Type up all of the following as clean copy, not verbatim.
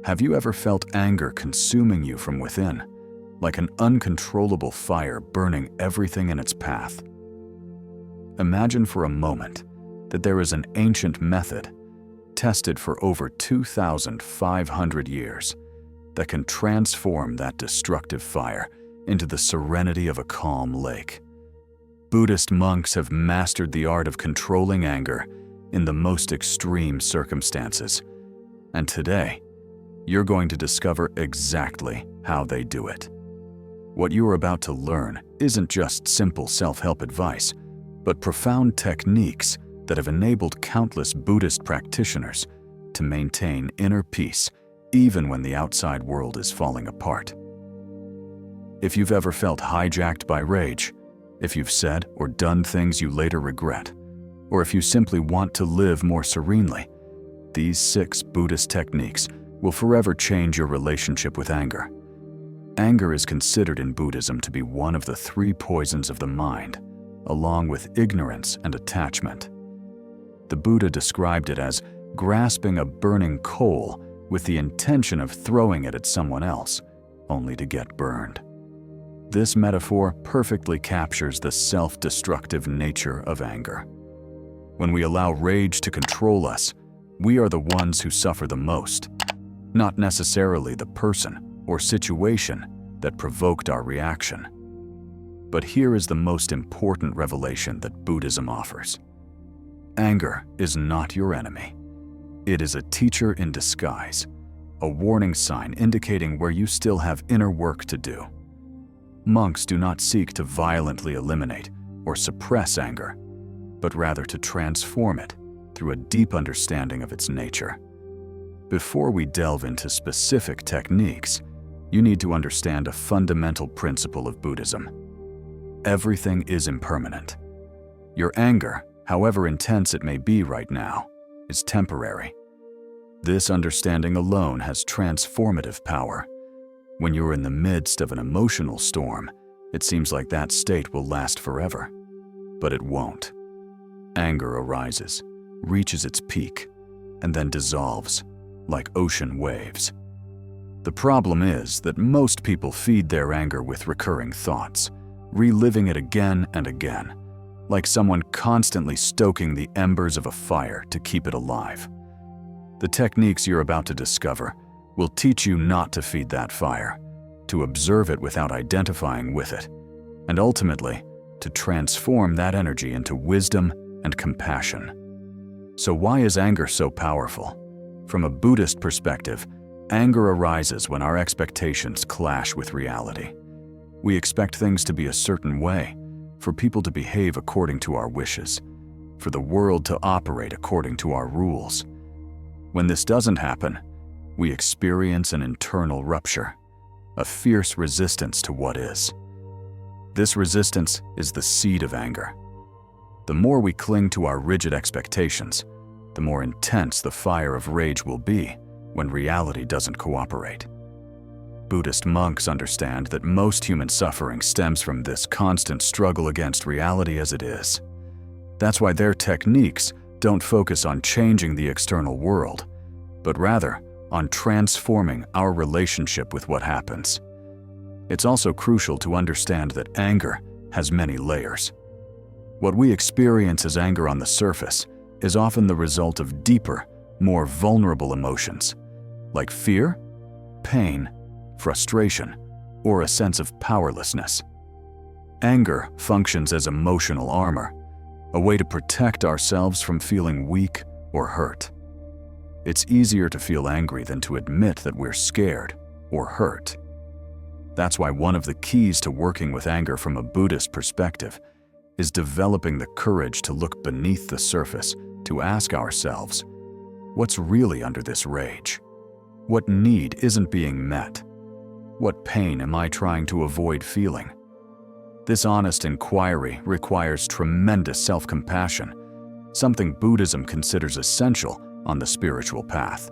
Have you ever felt anger consuming you from within, like an uncontrollable fire burning everything in its path? Imagine for a moment that there is an ancient method, tested for over 2,500 years, that can transform that destructive fire into the serenity of a calm lake. Buddhist monks have mastered the art of controlling anger in the most extreme circumstances, and today, you're going to discover exactly how they do it. What you are about to learn isn't just simple self-help advice, but profound techniques that have enabled countless Buddhist practitioners to maintain inner peace even when the outside world is falling apart. If you've ever felt hijacked by rage, if you've said or done things you later regret, or if you simply want to live more serenely, these 6 Buddhist techniques will forever change your relationship with anger. Anger is considered in Buddhism to be one of the 3 poisons of the mind, along with ignorance and attachment. The Buddha described it as grasping a burning coal with the intention of throwing it at someone else, only to get burned. This metaphor perfectly captures the self-destructive nature of anger. When we allow rage to control us, we are the ones who suffer the most, not necessarily the person or situation that provoked our reaction. But here is the most important revelation that Buddhism offers. Anger is not your enemy. It is a teacher in disguise, a warning sign indicating where you still have inner work to do. Monks do not seek to violently eliminate or suppress anger, but rather to transform it through a deep understanding of its nature. Before we delve into specific techniques, you need to understand a fundamental principle of Buddhism. Everything is impermanent. Your anger, however intense it may be right now, is temporary. This understanding alone has transformative power. When you're in the midst of an emotional storm, it seems like that state will last forever. But it won't. Anger arises, reaches its peak, and then dissolves, like ocean waves. The problem is that most people feed their anger with recurring thoughts, reliving it again and again, like someone constantly stoking the embers of a fire to keep it alive. The techniques you're about to discover will teach you not to feed that fire, to observe it without identifying with it, and ultimately, to transform that energy into wisdom and compassion. So why is anger so powerful? From a Buddhist perspective, anger arises when our expectations clash with reality. We expect things to be a certain way, for people to behave according to our wishes, for the world to operate according to our rules. When this doesn't happen, we experience an internal rupture, a fierce resistance to what is. This resistance is the seed of anger. The more we cling to our rigid expectations, the more intense the fire of rage will be when reality doesn't cooperate. Buddhist monks understand that most human suffering stems from this constant struggle against reality as it is. That's why their techniques don't focus on changing the external world, but rather on transforming our relationship with what happens. It's also crucial to understand that anger has many layers. What we experience as anger on the surface is often the result of deeper, more vulnerable emotions, like fear, pain, frustration, or a sense of powerlessness. Anger functions as emotional armor, a way to protect ourselves from feeling weak or hurt. It's easier to feel angry than to admit that we're scared or hurt. That's why one of the keys to working with anger from a Buddhist perspective is developing the courage to look beneath the surface, to ask ourselves, what's really under this rage? What need isn't being met? What pain am I trying to avoid feeling? This honest inquiry requires tremendous self-compassion, something Buddhism considers essential on the spiritual path.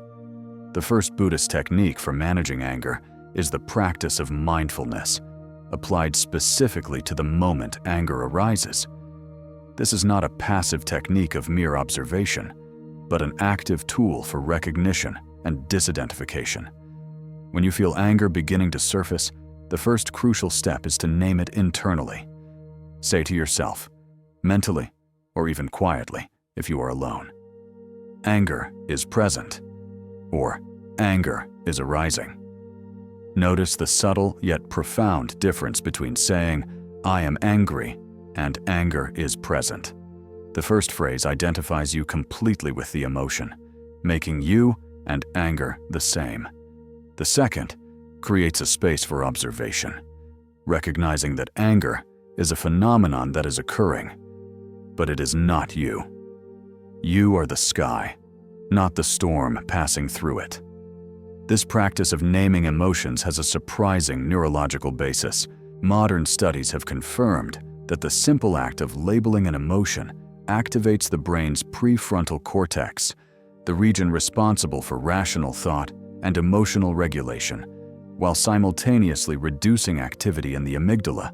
The first Buddhist technique for managing anger is the practice of mindfulness, applied specifically to the moment anger arises. This is not a passive technique of mere observation, but an active tool for recognition and disidentification. When you feel anger beginning to surface, the first crucial step is to name it internally. Say to yourself, mentally, or even quietly if you are alone, "Anger is present," or "Anger is arising." Notice the subtle yet profound difference between saying, "I am angry," and "anger is present." The first phrase identifies you completely with the emotion, making you and anger the same. The second creates a space for observation, recognizing that anger is a phenomenon that is occurring, but it is not you. You are the sky, not the storm passing through it. This practice of naming emotions has a surprising neurological basis. Modern studies have confirmed that the simple act of labeling an emotion activates the brain's prefrontal cortex, the region responsible for rational thought and emotional regulation, while simultaneously reducing activity in the amygdala,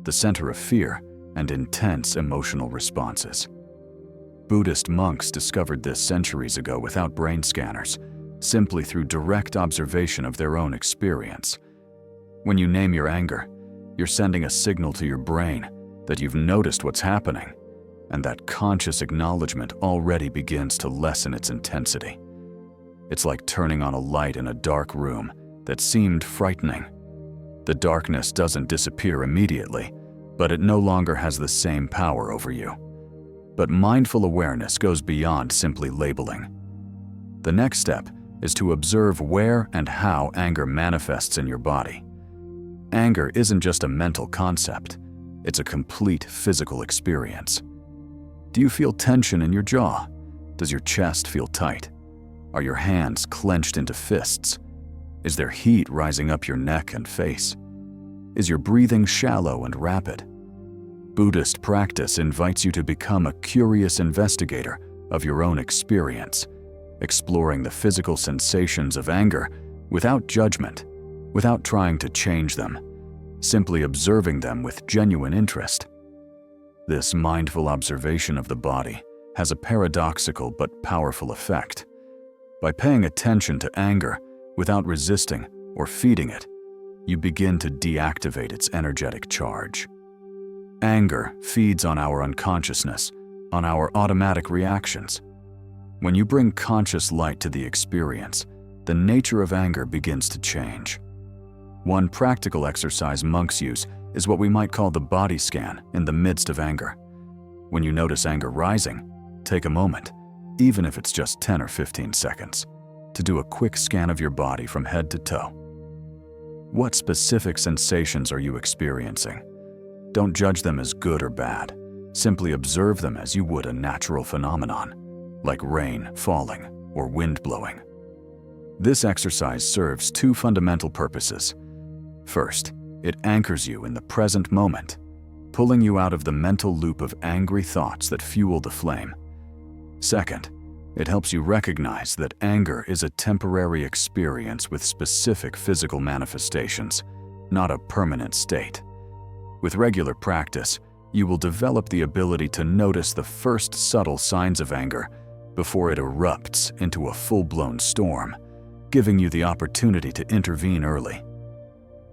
the center of fear and intense emotional responses. Buddhist monks discovered this centuries ago without brain scanners, simply through direct observation of their own experience. When you name your anger, you're sending a signal to your brain that you've noticed what's happening, and that conscious acknowledgement already begins to lessen its intensity. It's like turning on a light in a dark room that seemed frightening. The darkness doesn't disappear immediately, but it no longer has the same power over you. But mindful awareness goes beyond simply labeling. The next step is to observe where and how anger manifests in your body. Anger isn't just a mental concept, it's a complete physical experience. Do you feel tension in your jaw? Does your chest feel tight? Are your hands clenched into fists? Is there heat rising up your neck and face? Is your breathing shallow and rapid? Buddhist practice invites you to become a curious investigator of your own experience, exploring the physical sensations of anger without judgment, without trying to change them, simply observing them with genuine interest. This mindful observation of the body has a paradoxical but powerful effect. By paying attention to anger without resisting or feeding it, you begin to deactivate its energetic charge. Anger feeds on our unconsciousness, on our automatic reactions. When you bring conscious light to the experience, the nature of anger begins to change. One practical exercise monks use is what we might call the body scan in the midst of anger. When you notice anger rising, take a moment, even if it's just 10 or 15 seconds, to do a quick scan of your body from head to toe. What specific sensations are you experiencing? Don't judge them as good or bad. Simply observe them as you would a natural phenomenon, like rain falling or wind blowing. This exercise serves two fundamental purposes. First, it anchors you in the present moment, pulling you out of the mental loop of angry thoughts that fuel the flame. Second, it helps you recognize that anger is a temporary experience with specific physical manifestations, not a permanent state. With regular practice, you will develop the ability to notice the first subtle signs of anger before it erupts into a full-blown storm, giving you the opportunity to intervene early.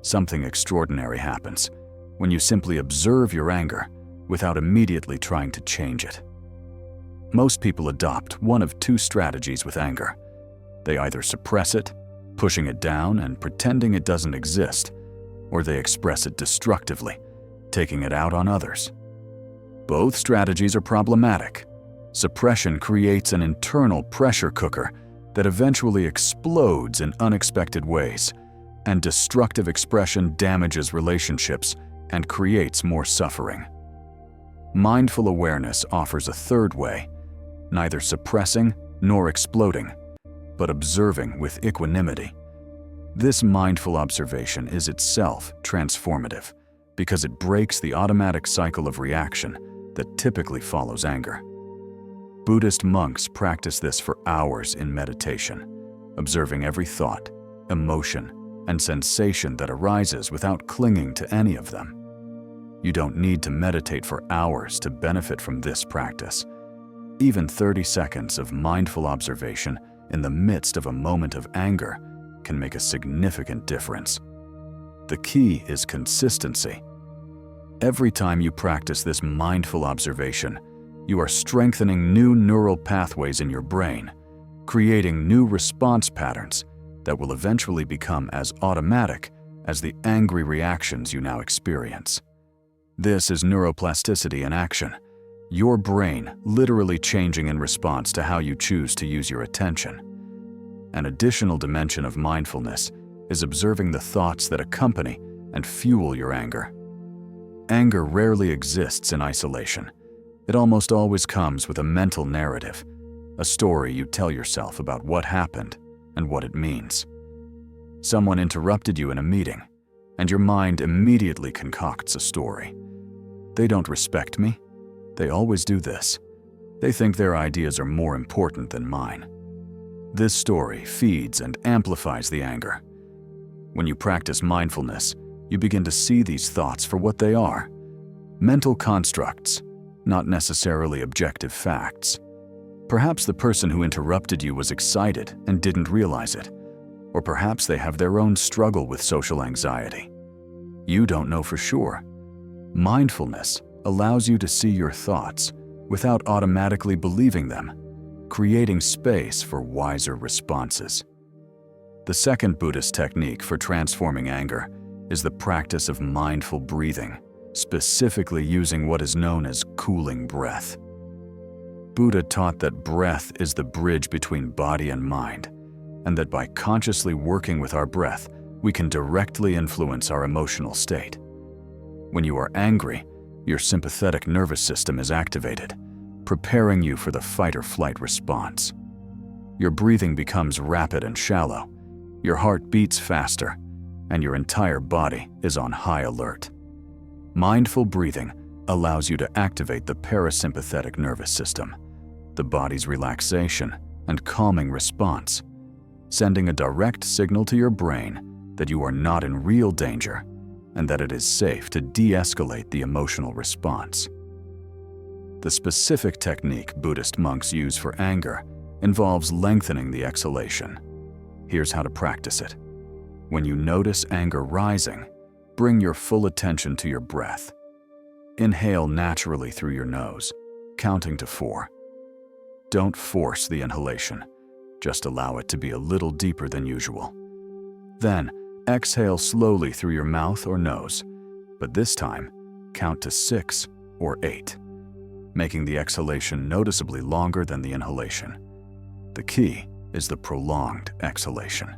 Something extraordinary happens when you simply observe your anger without immediately trying to change it. Most people adopt one of two strategies with anger. They either suppress it, pushing it down and pretending it doesn't exist, or they express it destructively, taking it out on others. Both strategies are problematic. Suppression creates an internal pressure cooker that eventually explodes in unexpected ways, and destructive expression damages relationships and creates more suffering. Mindful awareness offers a third way, neither suppressing nor exploding, but observing with equanimity. This mindful observation is itself transformative because it breaks the automatic cycle of reaction that typically follows anger. Buddhist monks practice this for hours in meditation, observing every thought, emotion, and sensation that arises without clinging to any of them. You don't need to meditate for hours to benefit from this practice. Even 30 seconds of mindful observation in the midst of a moment of anger can make a significant difference. The key is consistency. Every time you practice this mindful observation, you are strengthening new neural pathways in your brain, creating new response patterns that will eventually become as automatic as the angry reactions you now experience. This is neuroplasticity in action, your brain literally changing in response to how you choose to use your attention. An additional dimension of mindfulness is observing the thoughts that accompany and fuel your anger. Anger rarely exists in isolation. It almost always comes with a mental narrative, a story you tell yourself about what happened and what it means. Someone interrupted you in a meeting, and your mind immediately concocts a story. They don't respect me. They always do this. They think their ideas are more important than mine. This story feeds and amplifies the anger. When you practice mindfulness, you begin to see these thoughts for what they are: mental constructs, not necessarily objective facts. Perhaps the person who interrupted you was excited and didn't realize it, or perhaps they have their own struggle with social anxiety. You don't know for sure. Mindfulness allows you to see your thoughts without automatically believing them, creating space for wiser responses. The second Buddhist technique for transforming anger is the practice of mindful breathing, specifically using what is known as cooling breath. Buddha taught that breath is the bridge between body and mind, and that by consciously working with our breath, we can directly influence our emotional state. When you are angry, your sympathetic nervous system is activated, preparing you for the fight-or-flight response. Your breathing becomes rapid and shallow, your heart beats faster, and your entire body is on high alert. Mindful breathing allows you to activate the parasympathetic nervous system, the body's relaxation and calming response, sending a direct signal to your brain that you are not in real danger and that it is safe to de-escalate the emotional response. The specific technique Buddhist monks use for anger involves lengthening the exhalation. Here's how to practice it. When you notice anger rising, bring your full attention to your breath. Inhale naturally through your nose, counting to 4. Don't force the inhalation. Just allow it to be a little deeper than usual. Then, exhale slowly through your mouth or nose, but this time, count to 6 or 8, making the exhalation noticeably longer than the inhalation. The key is the prolonged exhalation.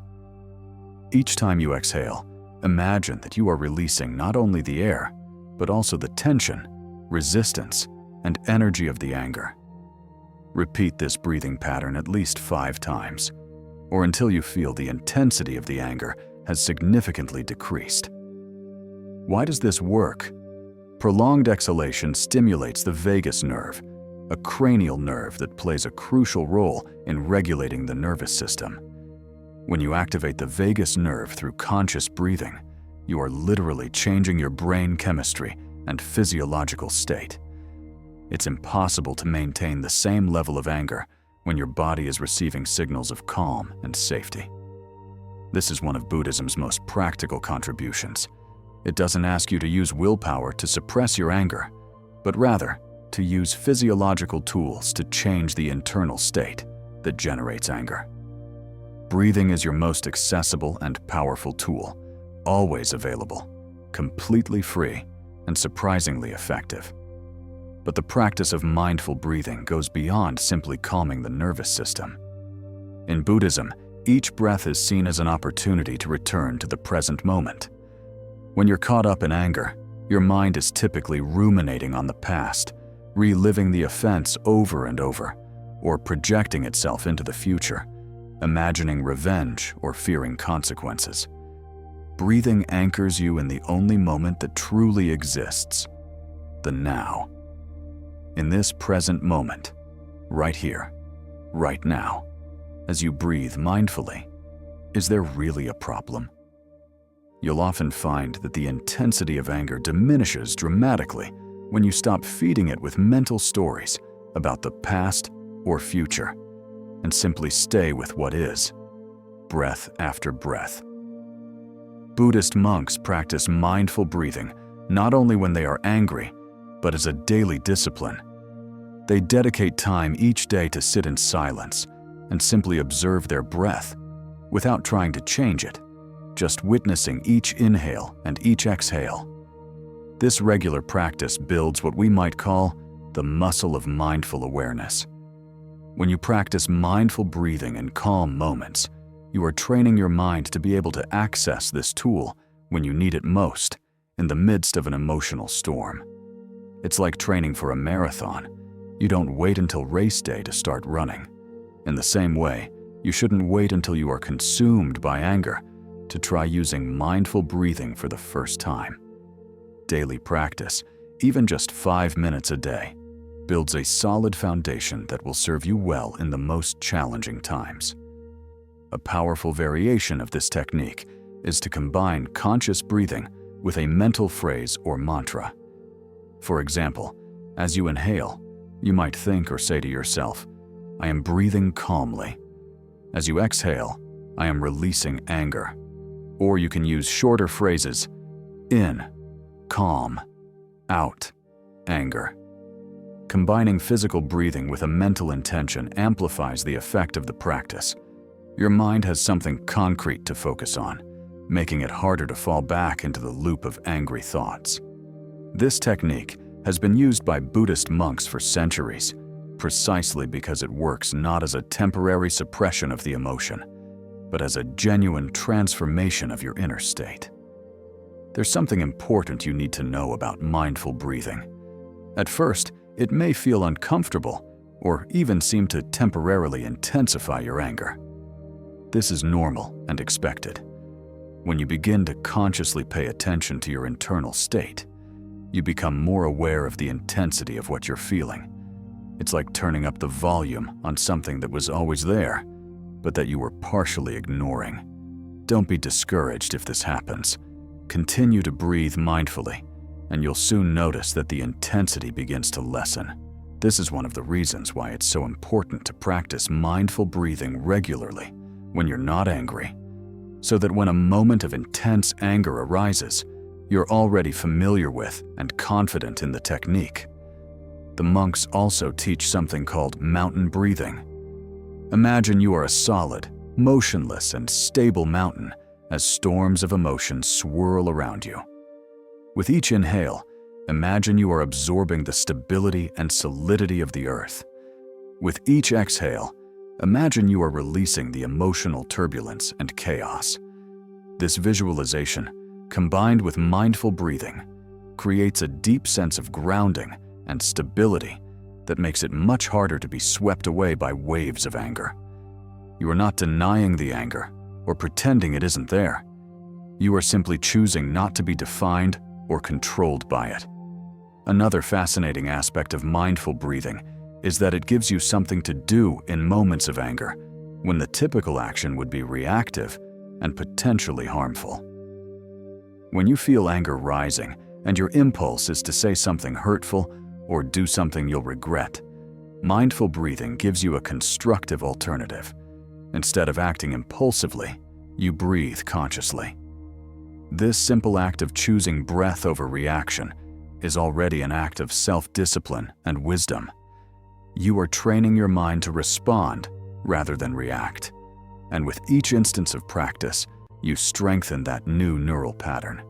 Each time you exhale, imagine that you are releasing not only the air, but also the tension, resistance, and energy of the anger. Repeat this breathing pattern at least 5 times, or until you feel the intensity of the anger has significantly decreased. Why does this work? Prolonged exhalation stimulates the vagus nerve, a cranial nerve that plays a crucial role in regulating the nervous system. When you activate the vagus nerve through conscious breathing, you are literally changing your brain chemistry and physiological state. It's impossible to maintain the same level of anger when your body is receiving signals of calm and safety. This is one of Buddhism's most practical contributions. It doesn't ask you to use willpower to suppress your anger, but rather to use physiological tools to change the internal state that generates anger. Breathing is your most accessible and powerful tool, always available, completely free, and surprisingly effective. But the practice of mindful breathing goes beyond simply calming the nervous system. In Buddhism, each breath is seen as an opportunity to return to the present moment. When you're caught up in anger, your mind is typically ruminating on the past, reliving the offense over and over, or projecting itself into the future, imagining revenge or fearing consequences. Breathing anchors you in the only moment that truly exists, the now. In this present moment, right here, right now, as you breathe mindfully, is there really a problem? You'll often find that the intensity of anger diminishes dramatically when you stop feeding it with mental stories about the past or future and simply stay with what is. breath after breath. Buddhist monks practice mindful breathing not only when they are angry, but as a daily discipline. They dedicate time each day to sit in silence and simply observe their breath without trying to change it, just witnessing each inhale and each exhale. This regular practice builds what we might call the muscle of mindful awareness. When you practice mindful breathing in calm moments, you are training your mind to be able to access this tool when you need it most, in the midst of an emotional storm. It's like training for a marathon. You don't wait until race day to start running. In the same way, you shouldn't wait until you are consumed by anger to try using mindful breathing for the first time. Daily practice, even just 5 minutes a day, builds a solid foundation that will serve you well in the most challenging times. A powerful variation of this technique is to combine conscious breathing with a mental phrase or mantra. For example, as you inhale, you might think or say to yourself, "I am breathing calmly." As you exhale, "I am releasing anger." Or you can use shorter phrases, in, calm, out, anger. Combining physical breathing with a mental intention amplifies the effect of the practice. Your mind has something concrete to focus on, making it harder to fall back into the loop of angry thoughts. This technique has been used by Buddhist monks for centuries, precisely because it works not as a temporary suppression of the emotion, but as a genuine transformation of your inner state. There's something important you need to know about mindful breathing. At first, it may feel uncomfortable or even seem to temporarily intensify your anger. This is normal and expected. When you begin to consciously pay attention to your internal state, you become more aware of the intensity of what you're feeling. It's like turning up the volume on something that was always there, but that you were partially ignoring. Don't be discouraged if this happens. Continue to breathe mindfully, and you'll soon notice that the intensity begins to lessen. This is one of the reasons why it's so important to practice mindful breathing regularly when you're not angry, so that when a moment of intense anger arises, you're already familiar with and confident in the technique. The monks also teach something called mountain breathing. Imagine you are a solid, motionless, and stable mountain as storms of emotion swirl around you. With each inhale, imagine you are absorbing the stability and solidity of the earth. With each exhale, imagine you are releasing the emotional turbulence and chaos. This visualization, combined with mindful breathing, creates a deep sense of grounding and stability that makes it much harder to be swept away by waves of anger. You are not denying the anger or pretending it isn't there. You are simply choosing not to be defined or controlled by it. Another fascinating aspect of mindful breathing is that it gives you something to do in moments of anger, when the typical action would be reactive and potentially harmful. When you feel anger rising and your impulse is to say something hurtful or do something you'll regret, mindful breathing gives you a constructive alternative. Instead of acting impulsively, you breathe consciously. This simple act of choosing breath over reaction is already an act of self-discipline and wisdom. You are training your mind to respond rather than react. And with each instance of practice, you strengthen that new neural pattern.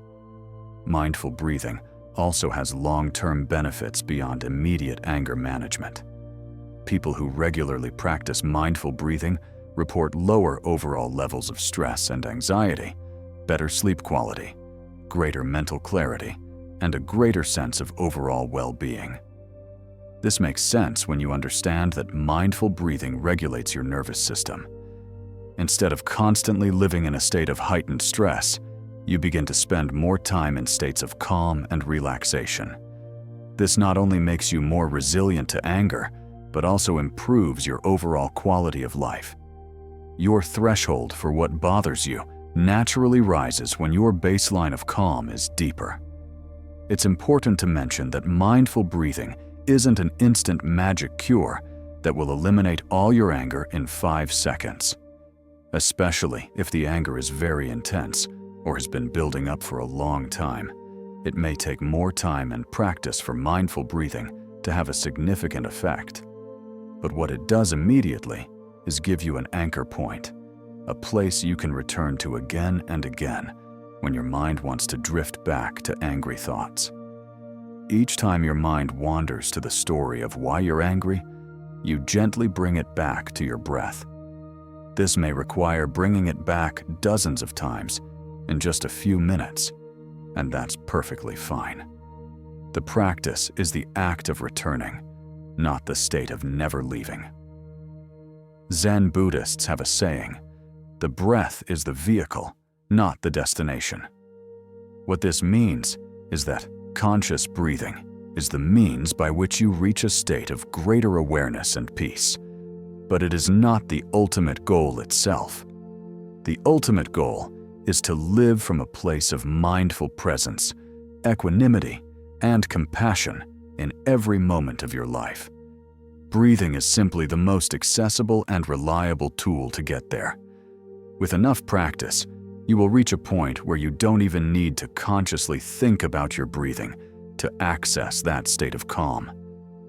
Mindful breathing also has long-term benefits beyond immediate anger management. People who regularly practice mindful breathing report lower overall levels of stress and anxiety, better sleep quality, greater mental clarity, and a greater sense of overall well-being. This makes sense when you understand that mindful breathing regulates your nervous system. Instead of constantly living in a state of heightened stress, you begin to spend more time in states of calm and relaxation. This not only makes you more resilient to anger, but also improves your overall quality of life. Your threshold for what bothers you naturally rises when your baseline of calm is deeper. It's important to mention that mindful breathing isn't an instant magic cure that will eliminate all your anger in 5 seconds. especially if the anger is very intense or has been building up for a long time. It may take more time and practice for mindful breathing to have a significant effect. But what it does immediately is give you an anchor point, a place you can return to again and again when your mind wants to drift back to angry thoughts. Each time your mind wanders to the story of why you're angry, you gently bring it back to your breath. This may require bringing it back dozens of times in just a few minutes, and that's perfectly fine. The practice is the act of returning, not the state of never leaving. Zen Buddhists have a saying, "The breath is the vehicle, not the destination." What this means is that conscious breathing is the means by which you reach a state of greater awareness and peace, but it is not the ultimate goal itself. The ultimate goal is to live from a place of mindful presence, equanimity, and compassion in every moment of your life. Breathing is simply the most accessible and reliable tool to get there. With enough practice, you will reach a point where you don't even need to consciously think about your breathing to access that state of calm.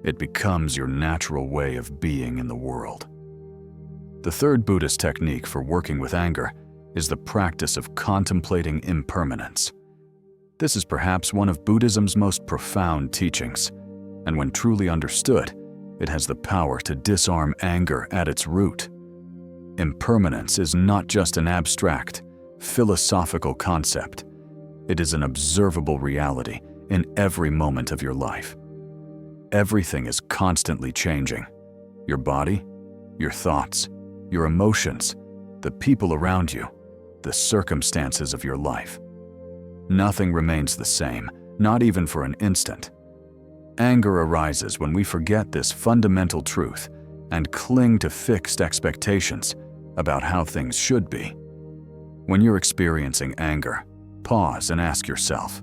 It becomes your natural way of being in the world. The third Buddhist technique for working with anger is the practice of contemplating impermanence. This is perhaps one of Buddhism's most profound teachings, and when truly understood, it has the power to disarm anger at its root. Impermanence is not just an abstract, philosophical concept. It is an observable reality in every moment of your life. Everything is constantly changing. Your body, your thoughts, your emotions, the people around you, the circumstances of your life. Nothing remains the same, not even for an instant. Anger arises when we forget this fundamental truth and cling to fixed expectations about how things should be. When you're experiencing anger, pause and ask yourself,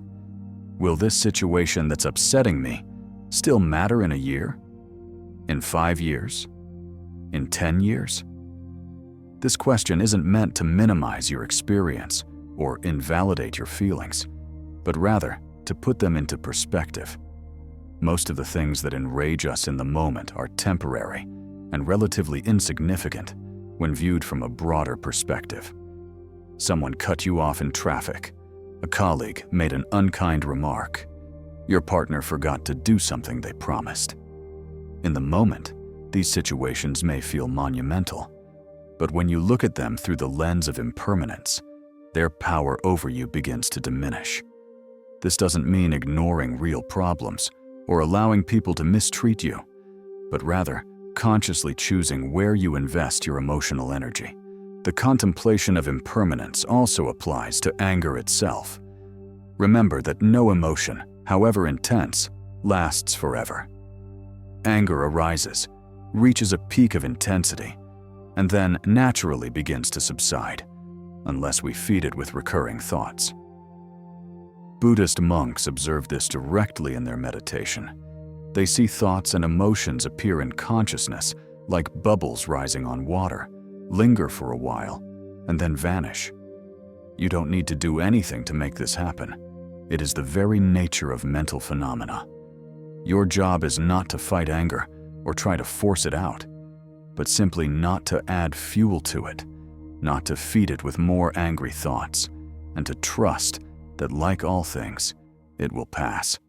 will this situation that's upsetting me still matter in a year? In 5 years? In 10 years? This question isn't meant to minimize your experience or invalidate your feelings, but rather to put them into perspective. Most of the things that enrage us in the moment are temporary and relatively insignificant when viewed from a broader perspective. Someone cut you off in traffic. A colleague made an unkind remark. Your partner forgot to do something they promised. In the moment, these situations may feel monumental, but when you look at them through the lens of impermanence, their power over you begins to diminish. This doesn't mean ignoring real problems or allowing people to mistreat you, but rather consciously choosing where you invest your emotional energy. The contemplation of impermanence also applies to anger itself. Remember that no emotion, however intense, lasts forever. Anger arises, reaches a peak of intensity, and then naturally begins to subside, unless we feed it with recurring thoughts. Buddhist monks observe this directly in their meditation. They see thoughts and emotions appear in consciousness like bubbles rising on water, linger for a while, and then vanish. You don't need to do anything to make this happen. It is the very nature of mental phenomena. Your job is not to fight anger or try to force it out, but simply not to add fuel to it, not to feed it with more angry thoughts, and to trust that, like all things, it will pass.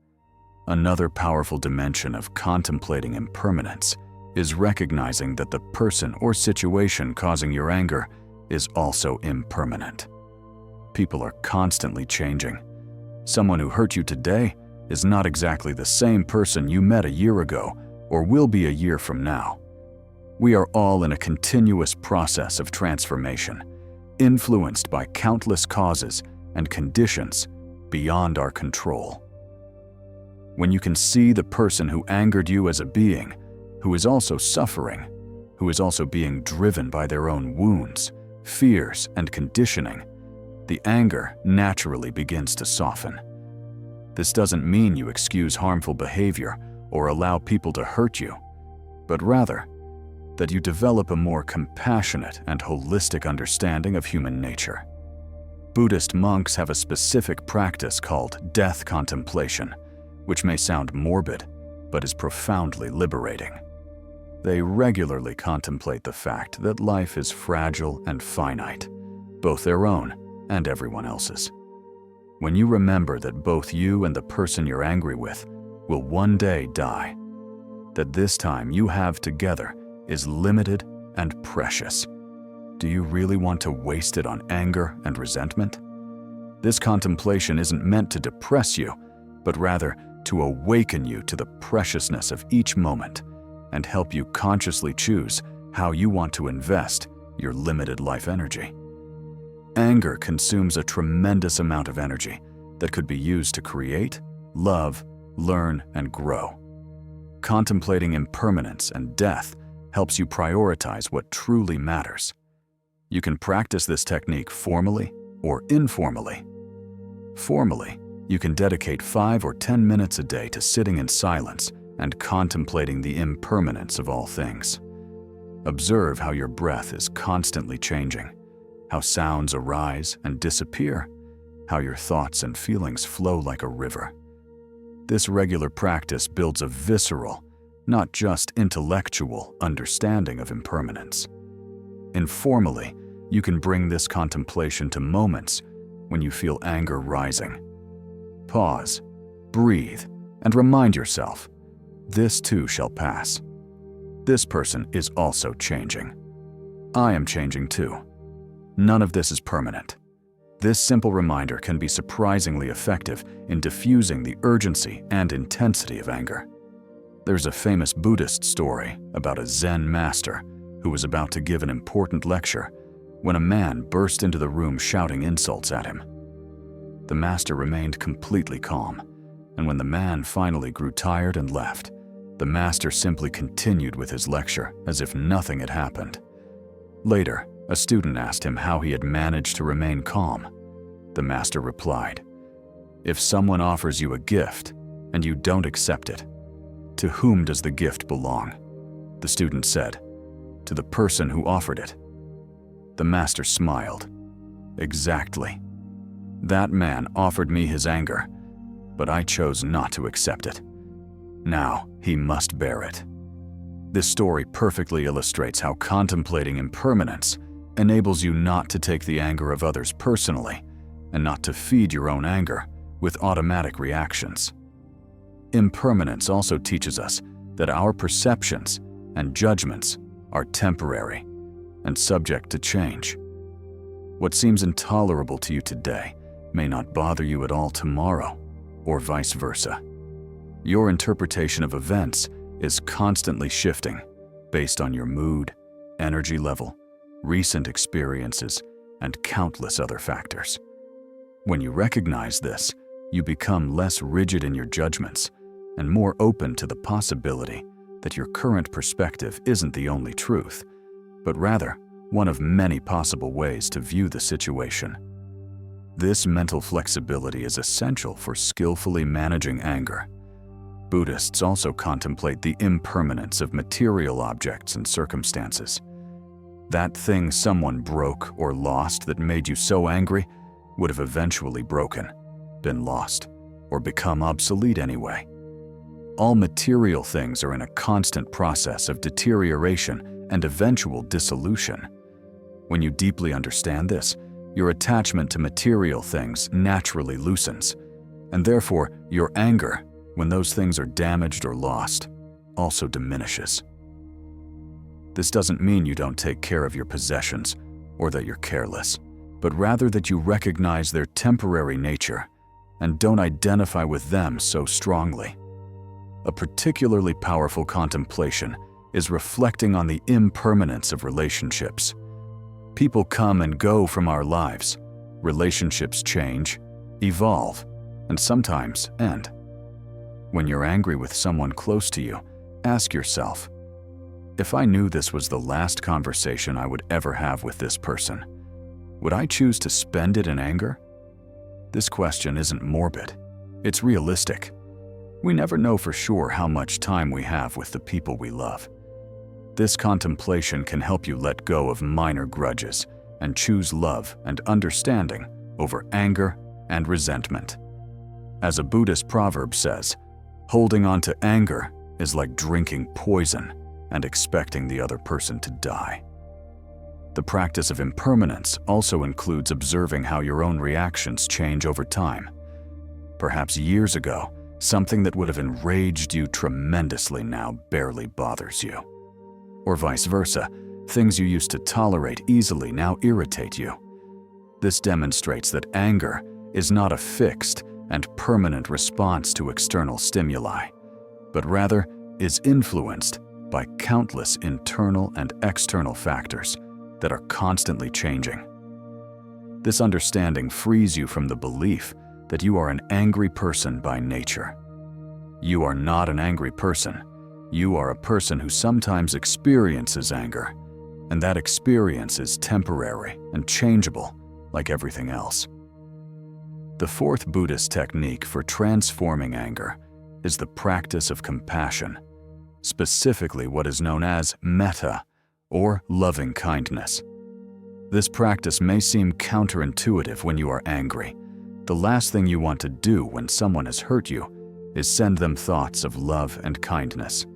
Another powerful dimension of contemplating impermanence is recognizing that the person or situation causing your anger is also impermanent. People are constantly changing. Someone who hurt you today is not exactly the same person you met a year ago or will be a year from now. We are all in a continuous process of transformation, influenced by countless causes and conditions beyond our control. When you can see the person who angered you as a being who is also suffering, who is also being driven by their own wounds, fears, and conditioning, the anger naturally begins to soften. This doesn't mean you excuse harmful behavior or allow people to hurt you, but rather, that you develop a more compassionate and holistic understanding of human nature. Buddhist monks have a specific practice called death contemplation, which may sound morbid, but is profoundly liberating. They regularly contemplate the fact that life is fragile and finite, both their own and everyone else's. When you remember that both you and the person you're angry with will one day die, that this time you have together is limited and precious, do you really want to waste it on anger and resentment? This contemplation isn't meant to depress you, but rather to awaken you to the preciousness of each moment and help you consciously choose how you want to invest your limited life energy. Anger consumes a tremendous amount of energy that could be used to create, love, learn, and grow. Contemplating impermanence and death helps you prioritize what truly matters. You can practice this technique formally or informally. Formally, you can dedicate 5 or 10 minutes a day to sitting in silence and contemplating the impermanence of all things. Observe how your breath is constantly changing, how sounds arise and disappear, how your thoughts and feelings flow like a river. This regular practice builds a visceral, not just intellectual, understanding of impermanence. Informally, you can bring this contemplation to moments when you feel anger rising. Pause, breathe, and remind yourself, this too shall pass. This person is also changing. I am changing too. None of this is permanent. This simple reminder can be surprisingly effective in diffusing the urgency and intensity of anger. There's a famous Buddhist story about a Zen master who was about to give an important lecture when a man burst into the room shouting insults at him. The master remained completely calm, and when the man finally grew tired and left, the master simply continued with his lecture as if nothing had happened. Later, a student asked him how he had managed to remain calm. The master replied, "If someone offers you a gift and you don't accept it, to whom does the gift belong?" The student said, "To the person who offered it." The master smiled. "Exactly. That man offered me his anger, but I chose not to accept it. Now he must bear it." This story perfectly illustrates how contemplating impermanence enables you not to take the anger of others personally and not to feed your own anger with automatic reactions. Impermanence also teaches us that our perceptions and judgments are temporary and subject to change. What seems intolerable to you today may not bother you at all tomorrow, or vice versa. Your interpretation of events is constantly shifting based on your mood, energy level, recent experiences, and countless other factors. When you recognize this, you become less rigid in your judgments and more open to the possibility that your current perspective isn't the only truth, but rather one of many possible ways to view the situation. This mental flexibility is essential for skillfully managing anger. Buddhists also contemplate the impermanence of material objects and circumstances. That thing someone broke or lost that made you so angry would have eventually broken, been lost, or become obsolete anyway. All material things are in a constant process of deterioration and eventual dissolution. When you deeply understand this, your attachment to material things naturally loosens, and therefore your anger, when those things are damaged or lost, also diminishes. This doesn't mean you don't take care of your possessions or that you're careless, but rather that you recognize their temporary nature and don't identify with them so strongly. A particularly powerful contemplation is reflecting on the impermanence of relationships. People come and go from our lives. Relationships change, evolve, and sometimes end. When you're angry with someone close to you, ask yourself, if I knew this was the last conversation I would ever have with this person, would I choose to spend it in anger? This question isn't morbid. It's realistic. We never know for sure how much time we have with the people we love. This contemplation can help you let go of minor grudges and choose love and understanding over anger and resentment. As a Buddhist proverb says, holding on to anger is like drinking poison and expecting the other person to die. The practice of impermanence also includes observing how your own reactions change over time. Perhaps years ago, something that would have enraged you tremendously now barely bothers you. Or vice versa, things you used to tolerate easily now irritate you. This demonstrates that anger is not a fixed and permanent response to external stimuli, but rather is influenced by countless internal and external factors that are constantly changing. This understanding frees you from the belief that you are an angry person by nature. You are not an angry person. You are a person who sometimes experiences anger, and that experience is temporary and changeable, like everything else. The fourth Buddhist technique for transforming anger is the practice of compassion, specifically what is known as metta, or loving kindness. This practice may seem counterintuitive when you are angry. The last thing you want to do when someone has hurt you is send them thoughts of love and kindness.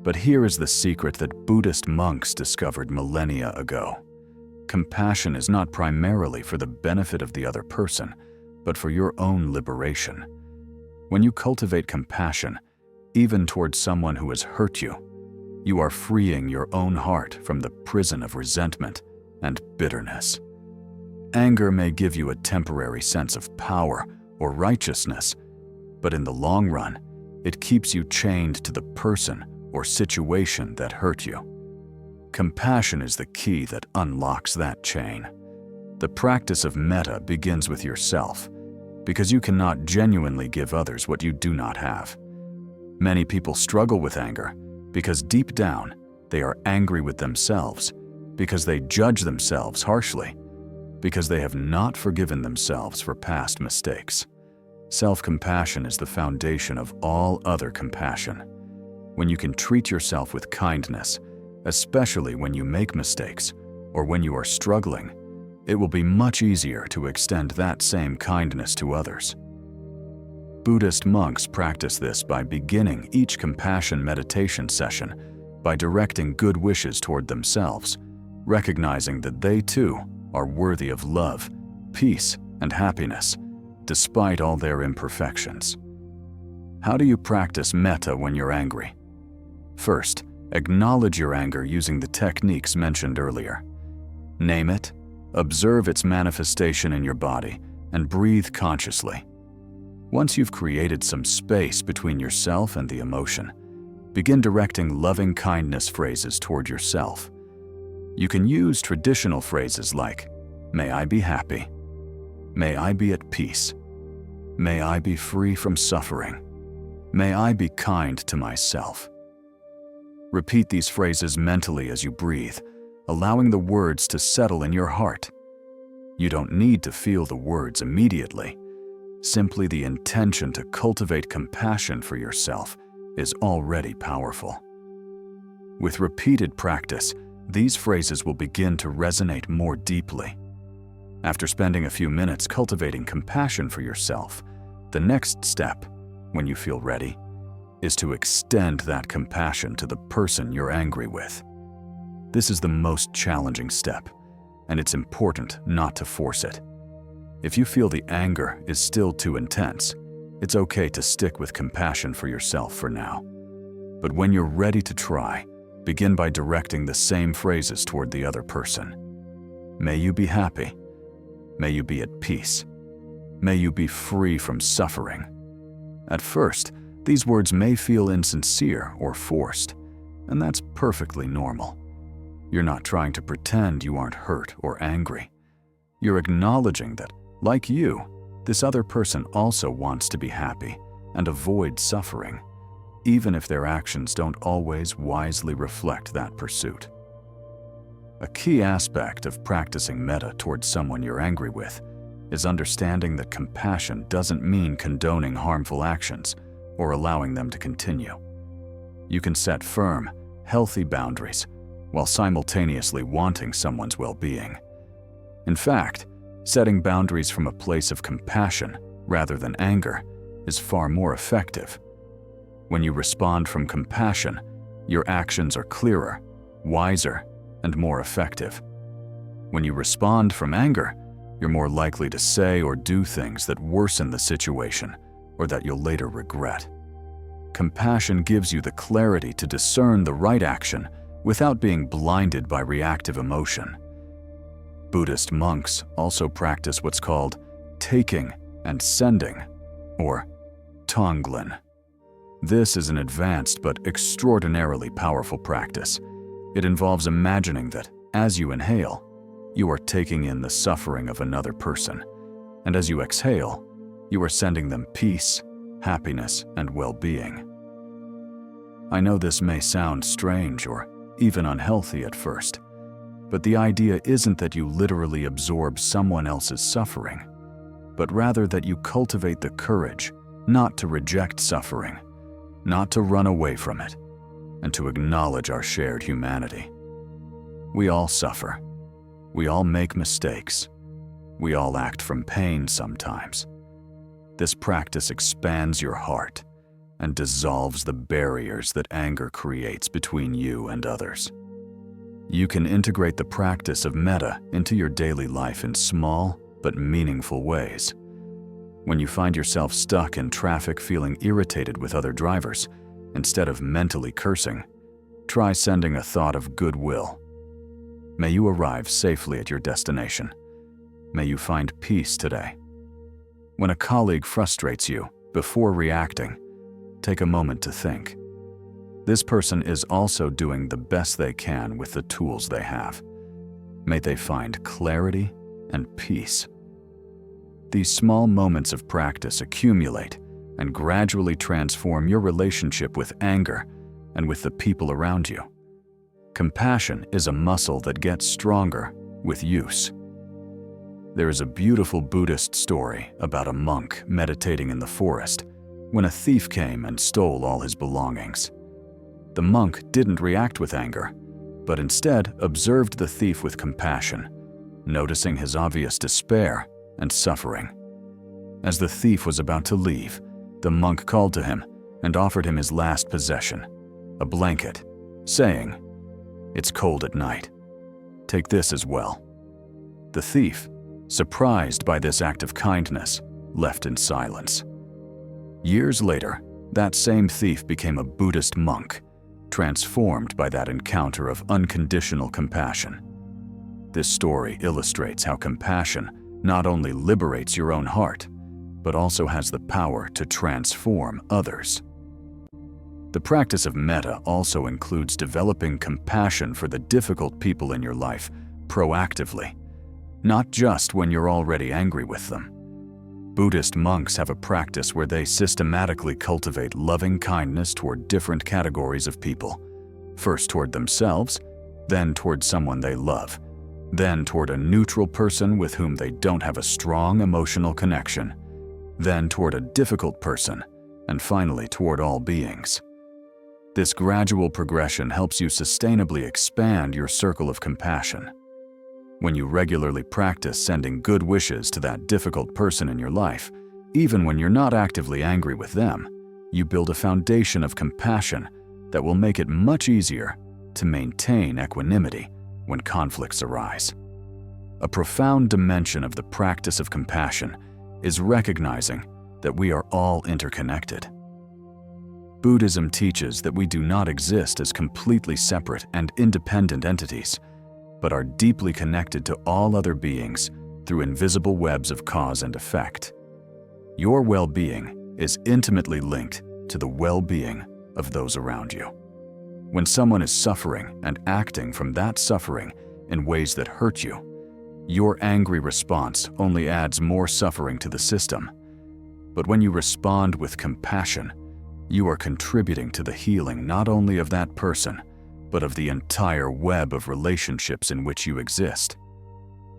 But here is the secret that Buddhist monks discovered millennia ago. Compassion is not primarily for the benefit of the other person, but for your own liberation. When you cultivate compassion, even towards someone who has hurt you, you are freeing your own heart from the prison of resentment and bitterness. Anger may give you a temporary sense of power or righteousness, but in the long run, it keeps you chained to the person or situation that hurt you. Compassion is the key that unlocks that chain. The practice of metta begins with yourself, because you cannot genuinely give others what you do not have. Many people struggle with anger because deep down, they are angry with themselves, because they judge themselves harshly, because they have not forgiven themselves for past mistakes. Self-compassion is the foundation of all other compassion. When you can treat yourself with kindness, especially when you make mistakes or when you are struggling, it will be much easier to extend that same kindness to others. Buddhist monks practice this by beginning each compassion meditation session by directing good wishes toward themselves, recognizing that they too are worthy of love, peace, and happiness, despite all their imperfections. How do you practice metta when you're angry? First, acknowledge your anger using the techniques mentioned earlier. Name it, observe its manifestation in your body, and breathe consciously. Once you've created some space between yourself and the emotion, begin directing loving kindness phrases toward yourself. You can use traditional phrases like, "May I be happy," "May I be at peace," "May I be free from suffering," "May I be kind to myself." Repeat these phrases mentally as you breathe, allowing the words to settle in your heart. You don't need to feel the words immediately. Simply the intention to cultivate compassion for yourself is already powerful. With repeated practice, these phrases will begin to resonate more deeply. After spending a few minutes cultivating compassion for yourself, the next step, when you feel ready, is to extend that compassion to the person you're angry with. This is the most challenging step, and it's important not to force it. If you feel the anger is still too intense, it's okay to stick with compassion for yourself for now. But when you're ready to try, begin by directing the same phrases toward the other person. May you be happy. May you be at peace. May you be free from suffering. At first, these words may feel insincere or forced, and that's perfectly normal. You're not trying to pretend you aren't hurt or angry. You're acknowledging that, like you, this other person also wants to be happy and avoid suffering, even if their actions don't always wisely reflect that pursuit. A key aspect of practicing metta towards someone you're angry with is understanding that compassion doesn't mean condoning harmful actions or allowing them to continue. You can set firm, healthy boundaries while simultaneously wanting someone's well-being. In fact, setting boundaries from a place of compassion rather than anger is far more effective. When you respond from compassion, your actions are clearer, wiser, and more effective. When you respond from anger, you're more likely to say or do things that worsen the situation or that you'll later regret. Compassion gives you the clarity to discern the right action without being blinded by reactive emotion. Buddhist monks also practice what's called taking and sending, or tonglen. This is an advanced but extraordinarily powerful practice. It involves imagining that, as you inhale, you are taking in the suffering of another person, and as you exhale, you are sending them peace, happiness, and well-being. I know this may sound strange or even unhealthy at first, but the idea isn't that you literally absorb someone else's suffering, but rather that you cultivate the courage not to reject suffering, not to run away from it, and to acknowledge our shared humanity. We all suffer. We all make mistakes. We all act from pain sometimes. This practice expands your heart and dissolves the barriers that anger creates between you and others. You can integrate the practice of metta into your daily life in small but meaningful ways. When you find yourself stuck in traffic feeling irritated with other drivers, instead of mentally cursing, try sending a thought of goodwill. May you arrive safely at your destination. May you find peace today. When a colleague frustrates you, before reacting, take a moment to think. This person is also doing the best they can with the tools they have. May they find clarity and peace. These small moments of practice accumulate and gradually transform your relationship with anger and with the people around you. Compassion is a muscle that gets stronger with use. There is a beautiful Buddhist story about a monk meditating in the forest when a thief came and stole all his belongings. The monk didn't react with anger, but instead observed the thief with compassion, noticing his obvious despair and suffering. As the thief was about to leave, the monk called to him and offered him his last possession, a blanket, saying, "It's cold at night. Take this as well." The thief, surprised by this act of kindness, left in silence. Years later, that same thief became a Buddhist monk, transformed by that encounter of unconditional compassion. This story illustrates how compassion not only liberates your own heart, but also has the power to transform others. The practice of metta also includes developing compassion for the difficult people in your life proactively, not just when you're already angry with them. Buddhist monks have a practice where they systematically cultivate loving kindness toward different categories of people, first toward themselves, then toward someone they love, then toward a neutral person with whom they don't have a strong emotional connection, then toward a difficult person, and finally toward all beings. This gradual progression helps you sustainably expand your circle of compassion. When you regularly practice sending good wishes to that difficult person in your life, even when you're not actively angry with them, you build a foundation of compassion that will make it much easier to maintain equanimity when conflicts arise. A profound dimension of the practice of compassion is recognizing that we are all interconnected. Buddhism teaches that we do not exist as completely separate and independent entities, but are deeply connected to all other beings through invisible webs of cause and effect. Your well-being is intimately linked to the well-being of those around you. When someone is suffering and acting from that suffering in ways that hurt you, your angry response only adds more suffering to the system. But when you respond with compassion, you are contributing to the healing not only of that person, but of the entire web of relationships in which you exist.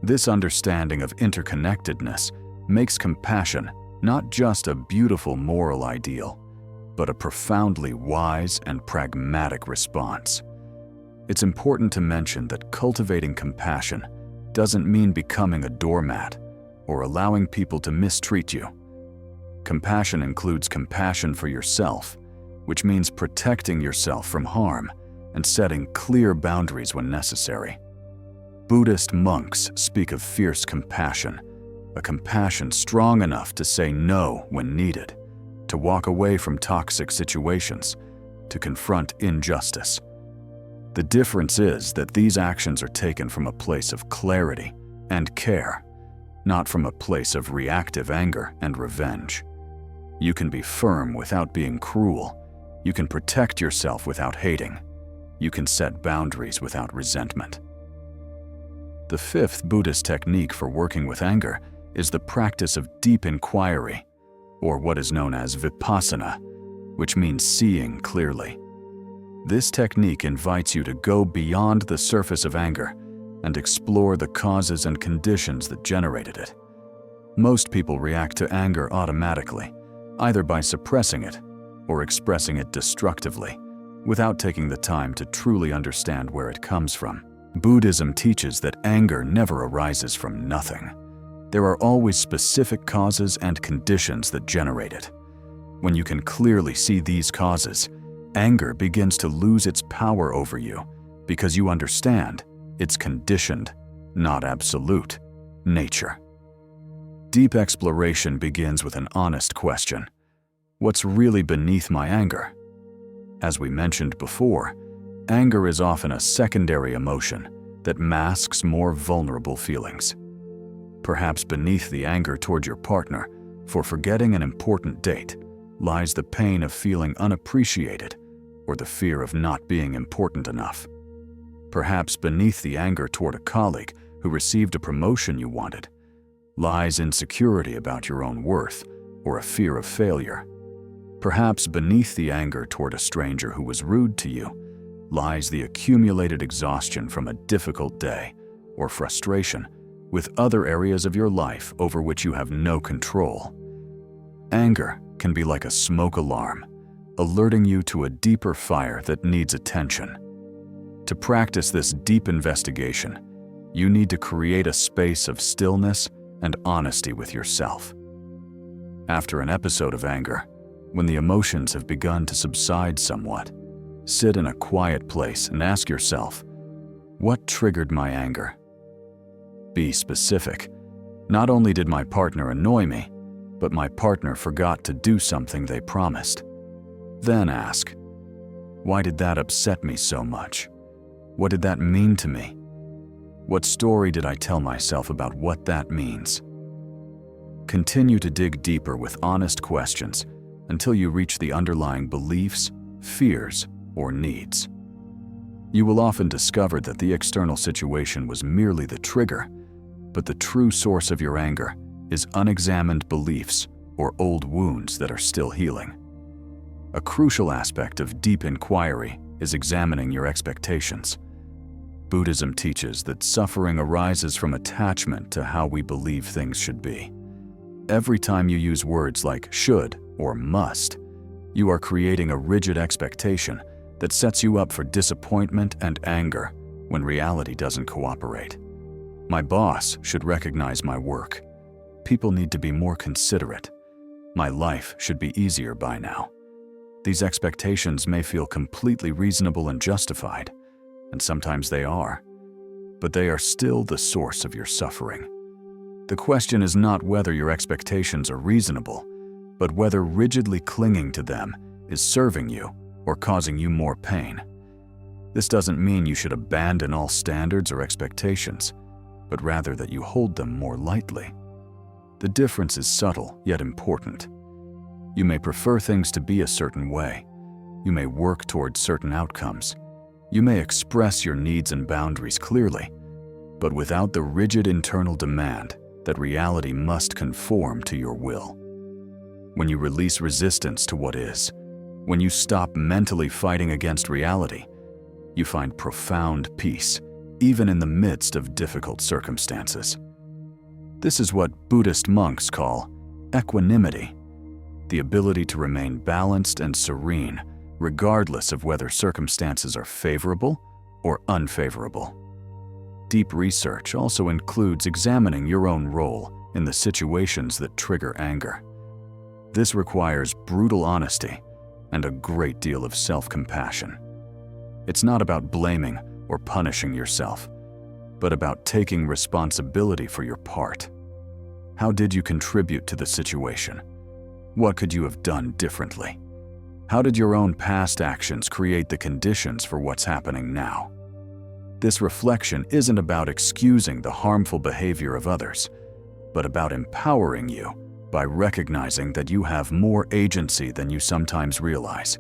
This understanding of interconnectedness makes compassion not just a beautiful moral ideal, but a profoundly wise and pragmatic response. It's important to mention that cultivating compassion doesn't mean becoming a doormat or allowing people to mistreat you. Compassion includes compassion for yourself, which means protecting yourself from harm and setting clear boundaries when necessary. Buddhist monks speak of fierce compassion, a compassion strong enough to say no when needed, to walk away from toxic situations, to confront injustice. The difference is that these actions are taken from a place of clarity and care, not from a place of reactive anger and revenge. You can be firm without being cruel. You can protect yourself without hating. You can set boundaries without resentment. The fifth Buddhist technique for working with anger is the practice of deep inquiry, or what is known as vipassana, which means seeing clearly. This technique invites you to go beyond the surface of anger and explore the causes and conditions that generated it. Most people react to anger automatically, either by suppressing it or expressing it destructively, without taking the time to truly understand where it comes from. Buddhism teaches that anger never arises from nothing. There are always specific causes and conditions that generate it. When you can clearly see these causes, anger begins to lose its power over you because you understand its conditioned, not absolute, nature. Deep exploration begins with an honest question: what's really beneath my anger? As we mentioned before, anger is often a secondary emotion that masks more vulnerable feelings. Perhaps beneath the anger toward your partner for forgetting an important date lies the pain of feeling unappreciated or the fear of not being important enough. Perhaps beneath the anger toward a colleague who received a promotion you wanted lies insecurity about your own worth or a fear of failure. Perhaps beneath the anger toward a stranger who was rude to you lies the accumulated exhaustion from a difficult day or frustration with other areas of your life over which you have no control. Anger can be like a smoke alarm, alerting you to a deeper fire that needs attention. To practice this deep investigation, you need to create a space of stillness and honesty with yourself. After an episode of anger, when the emotions have begun to subside somewhat, sit in a quiet place and ask yourself, what triggered my anger? Be specific. Not only did my partner annoy me, but my partner forgot to do something they promised. Then ask, why did that upset me so much? What did that mean to me? What story did I tell myself about what that means? Continue to dig deeper with honest questions until you reach the underlying beliefs, fears, or needs. You will often discover that the external situation was merely the trigger, but the true source of your anger is unexamined beliefs or old wounds that are still healing. A crucial aspect of deep inquiry is examining your expectations. Buddhism teaches that suffering arises from attachment to how we believe things should be. Every time you use words like should or must, you are creating a rigid expectation that sets you up for disappointment and anger when reality doesn't cooperate. My boss should recognize my work. People need to be more considerate. My life should be easier by now. These expectations may feel completely reasonable and justified, and sometimes they are, but they are still the source of your suffering. The question is not whether your expectations are reasonable, but whether rigidly clinging to them is serving you or causing you more pain. This doesn't mean you should abandon all standards or expectations, but rather that you hold them more lightly. The difference is subtle yet important. You may prefer things to be a certain way. You may work towards certain outcomes. You may express your needs and boundaries clearly, but without the rigid internal demand that reality must conform to your will. When you release resistance to what is, when you stop mentally fighting against reality, you find profound peace, even in the midst of difficult circumstances. This is what Buddhist monks call equanimity, the ability to remain balanced and serene regardless of whether circumstances are favorable or unfavorable. Deep research also includes examining your own role in the situations that trigger anger. This requires brutal honesty and a great deal of self-compassion. It's not about blaming or punishing yourself, but about taking responsibility for your part. How did you contribute to the situation? What could you have done differently? How did your own past actions create the conditions for what's happening now? This reflection isn't about excusing the harmful behavior of others, but about empowering you by recognizing that you have more agency than you sometimes realize.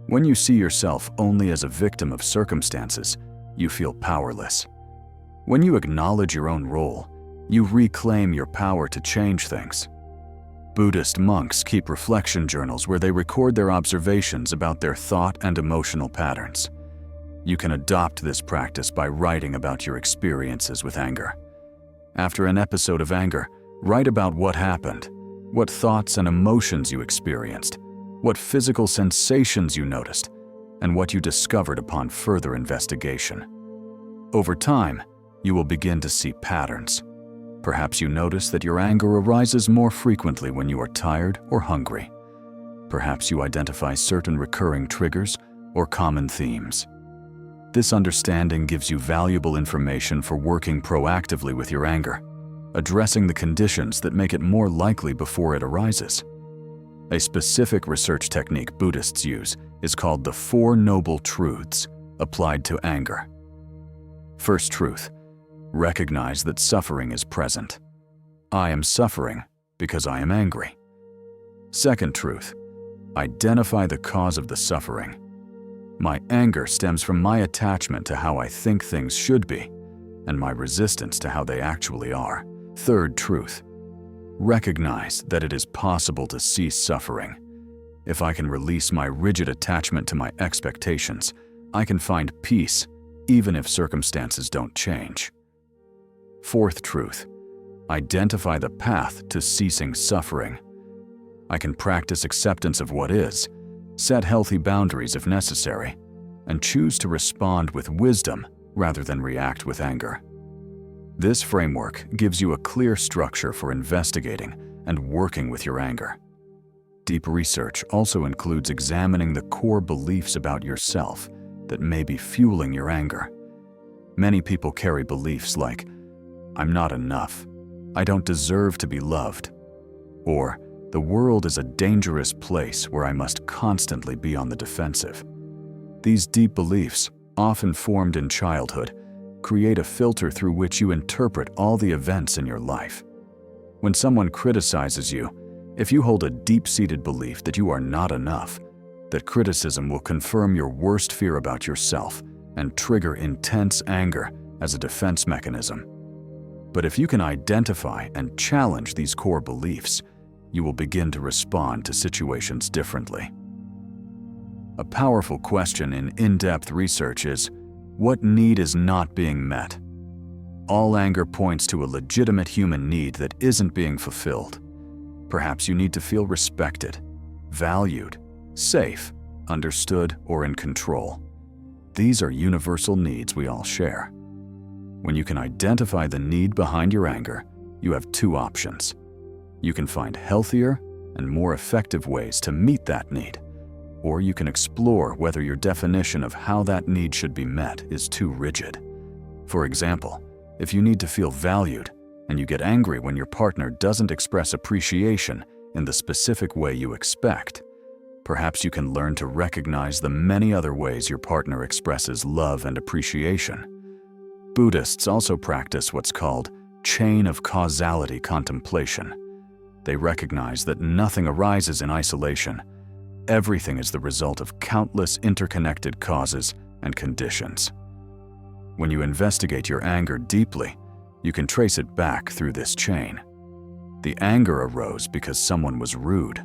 When you see yourself only as a victim of circumstances, you feel powerless. When you acknowledge your own role, you reclaim your power to change things. Buddhist monks keep reflection journals where they record their observations about their thought and emotional patterns. You can adopt this practice by writing about your experiences with anger. After an episode of anger, write about what happened, what thoughts and emotions you experienced, what physical sensations you noticed, and what you discovered upon further investigation. Over time, you will begin to see patterns. Perhaps you notice that your anger arises more frequently when you are tired or hungry. Perhaps you identify certain recurring triggers or common themes. This understanding gives you valuable information for working proactively with your anger, addressing the conditions that make it more likely before it arises. A specific research technique Buddhists use is called the Four Noble Truths applied to anger. First truth: recognize that suffering is present. I am suffering because I am angry. Second truth: identify the cause of the suffering. My anger stems from my attachment to how I think things should be, and my resistance to how they actually are. Third truth: recognize that it is possible to cease suffering. If I can release my rigid attachment to my expectations, I can find peace even if circumstances don't change. Fourth truth: identify the path to ceasing suffering. I can practice acceptance of what is, set healthy boundaries if necessary, and choose to respond with wisdom rather than react with anger. This framework gives you a clear structure for investigating and working with your anger. Deep research also includes examining the core beliefs about yourself that may be fueling your anger. Many people carry beliefs like, "I'm not enough," "I don't deserve to be loved," or "the world is a dangerous place where I must constantly be on the defensive." These deep beliefs, often formed in childhood, create a filter through which you interpret all the events in your life. When someone criticizes you, if you hold a deep-seated belief that you are not enough, that criticism will confirm your worst fear about yourself and trigger intense anger as a defense mechanism. But if you can identify and challenge these core beliefs, you will begin to respond to situations differently. A powerful question in in-depth research is, what need is not being met? All anger points to a legitimate human need that isn't being fulfilled. Perhaps you need to feel respected, valued, safe, understood, or in control. These are universal needs we all share. When you can identify the need behind your anger, you have two options. You can find healthier and more effective ways to meet that need, or you can explore whether your definition of how that need should be met is too rigid. For example, if you need to feel valued and you get angry when your partner doesn't express appreciation in the specific way you expect, perhaps you can learn to recognize the many other ways your partner expresses love and appreciation. Buddhists also practice what's called chain of causality contemplation. They recognize that nothing arises in isolation. Everything is the result of countless interconnected causes and conditions. When you investigate your anger deeply, you can trace it back through this chain. The anger arose because someone was rude.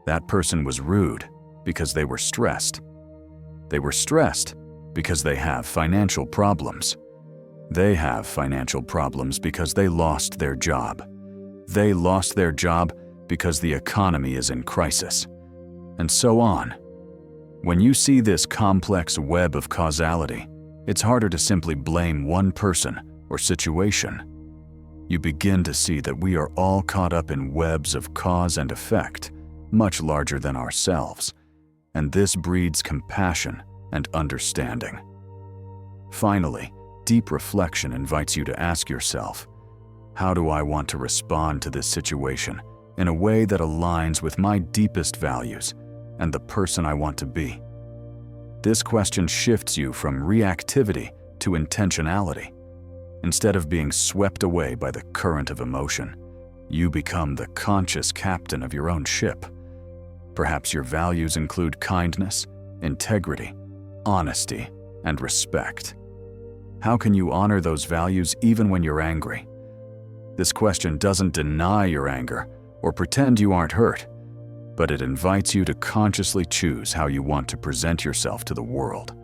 That person was rude because they were stressed. They were stressed because they have financial problems. They have financial problems because they lost their job. They lost their job because the economy is in crisis. And so on. When you see this complex web of causality, it's harder to simply blame one person or situation. You begin to see that we are all caught up in webs of cause and effect, much larger than ourselves, and this breeds compassion and understanding. Finally, deep reflection invites you to ask yourself, how do I want to respond to this situation in a way that aligns with my deepest values and the person I want to be? This question shifts you from reactivity to intentionality. Instead of being swept away by the current of emotion, you become the conscious captain of your own ship. Perhaps your values include kindness, integrity, honesty, and respect. How can you honor those values even when you're angry? This question doesn't deny your anger or pretend you aren't hurt, but it invites you to consciously choose how you want to present yourself to the world,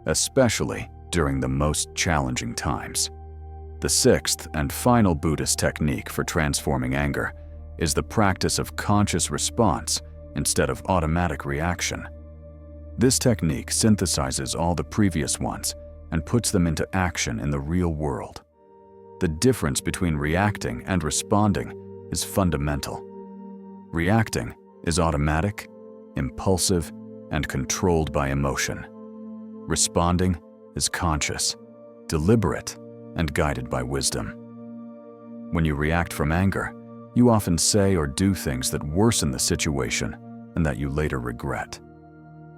especially during the most challenging times. The sixth and final Buddhist technique for transforming anger is the practice of conscious response instead of automatic reaction. This technique synthesizes all the previous ones and puts them into action in the real world. The difference between reacting and responding is fundamental. Reacting is automatic, impulsive, and controlled by emotion. Responding is conscious, deliberate, and guided by wisdom. When you react from anger, you often say or do things that worsen the situation and that you later regret.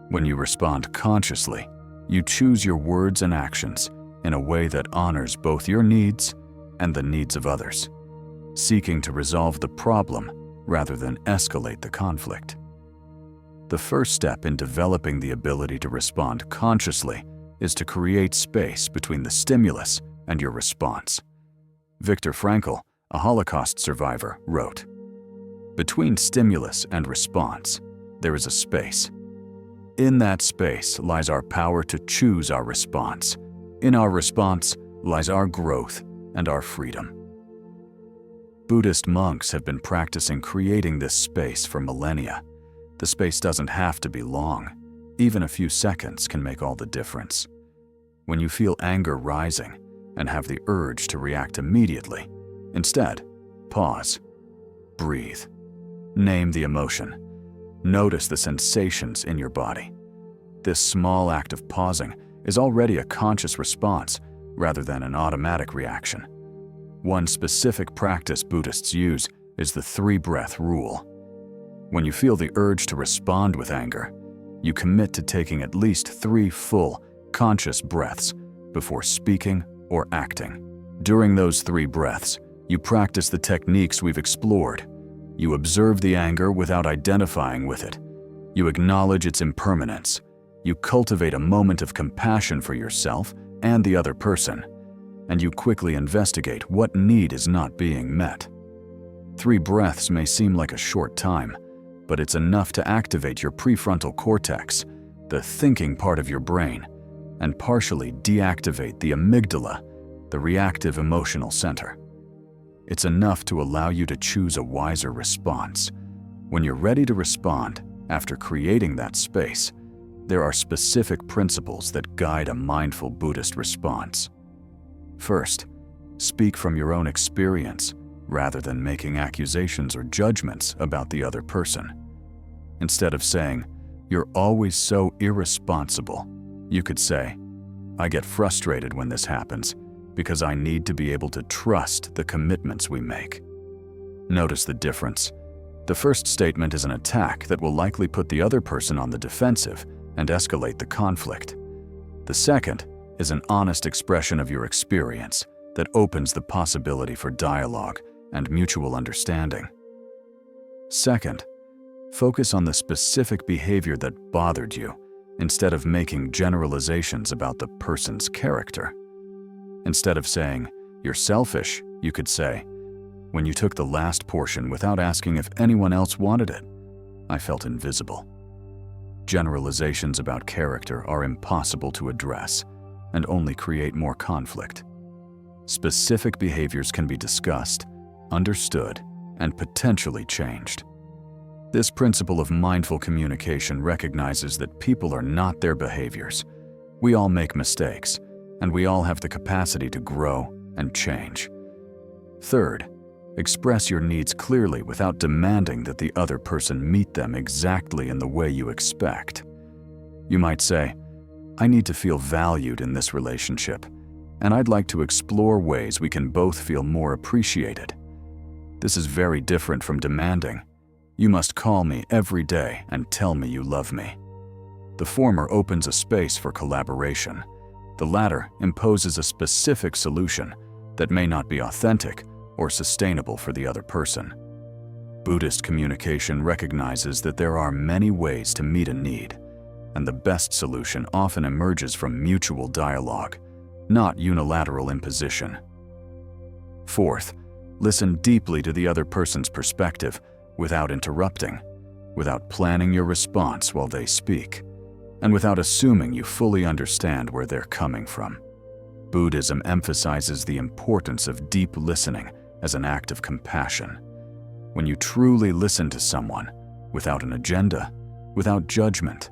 When you respond consciously, you choose your words and actions in a way that honors both your needs and the needs of others, seeking to resolve the problem rather than escalate the conflict. The first step in developing the ability to respond consciously is to create space between the stimulus and your response. Viktor Frankl, a Holocaust survivor, wrote, "Between stimulus and response, there is a space. In that space lies our power to choose our response. In our response lies our growth and our freedom." Buddhist monks have been practicing creating this space for millennia. The space doesn't have to be long. Even a few seconds can make all the difference. When you feel anger rising and have the urge to react immediately, instead, pause, breathe, name the emotion, notice the sensations in your body. This small act of pausing is already a conscious response rather than an automatic reaction. One specific practice Buddhists use is the 3-breath rule. When you feel the urge to respond with anger, you commit to taking at least 3 full, conscious breaths before speaking or acting. During those 3 breaths, you practice the techniques we've explored. You observe the anger without identifying with it. You acknowledge its impermanence. You cultivate a moment of compassion for yourself and the other person, and you quickly investigate what need is not being met. 3 breaths may seem like a short time, but it's enough to activate your prefrontal cortex, the thinking part of your brain, and partially deactivate the amygdala, the reactive emotional center. It's enough to allow you to choose a wiser response. When you're ready to respond, after creating that space, there are specific principles that guide a mindful Buddhist response. First, speak from your own experience rather than making accusations or judgments about the other person. Instead of saying, "You're always so irresponsible," you could say, "I get frustrated when this happens because I need to be able to trust the commitments we make." Notice the difference. The first statement is an attack that will likely put the other person on the defensive and escalate the conflict. The second is an honest expression of your experience that opens the possibility for dialogue and mutual understanding. Second, focus on the specific behavior that bothered you instead of making generalizations about the person's character. Instead of saying, "You're selfish," you could say, "When you took the last portion without asking if anyone else wanted it, I felt invisible." Generalizations about character are impossible to address and only create more conflict. Specific behaviors can be discussed, understood, and potentially changed. This principle of mindful communication recognizes that people are not their behaviors. We all make mistakes, and we all have the capacity to grow and change. Third, express your needs clearly without demanding that the other person meet them exactly in the way you expect. You might say, "I need to feel valued in this relationship, and I'd like to explore ways we can both feel more appreciated." This is very different from demanding, "You must call me every day and tell me you love me." The former opens a space for collaboration. The latter imposes a specific solution that may not be authentic or sustainable for the other person. Buddhist communication recognizes that there are many ways to meet a need, and the best solution often emerges from mutual dialogue, not unilateral imposition. Fourth, listen deeply to the other person's perspective without interrupting, without planning your response while they speak, and without assuming you fully understand where they're coming from. Buddhism emphasizes the importance of deep listening as an act of compassion. When you truly listen to someone, without an agenda, without judgment,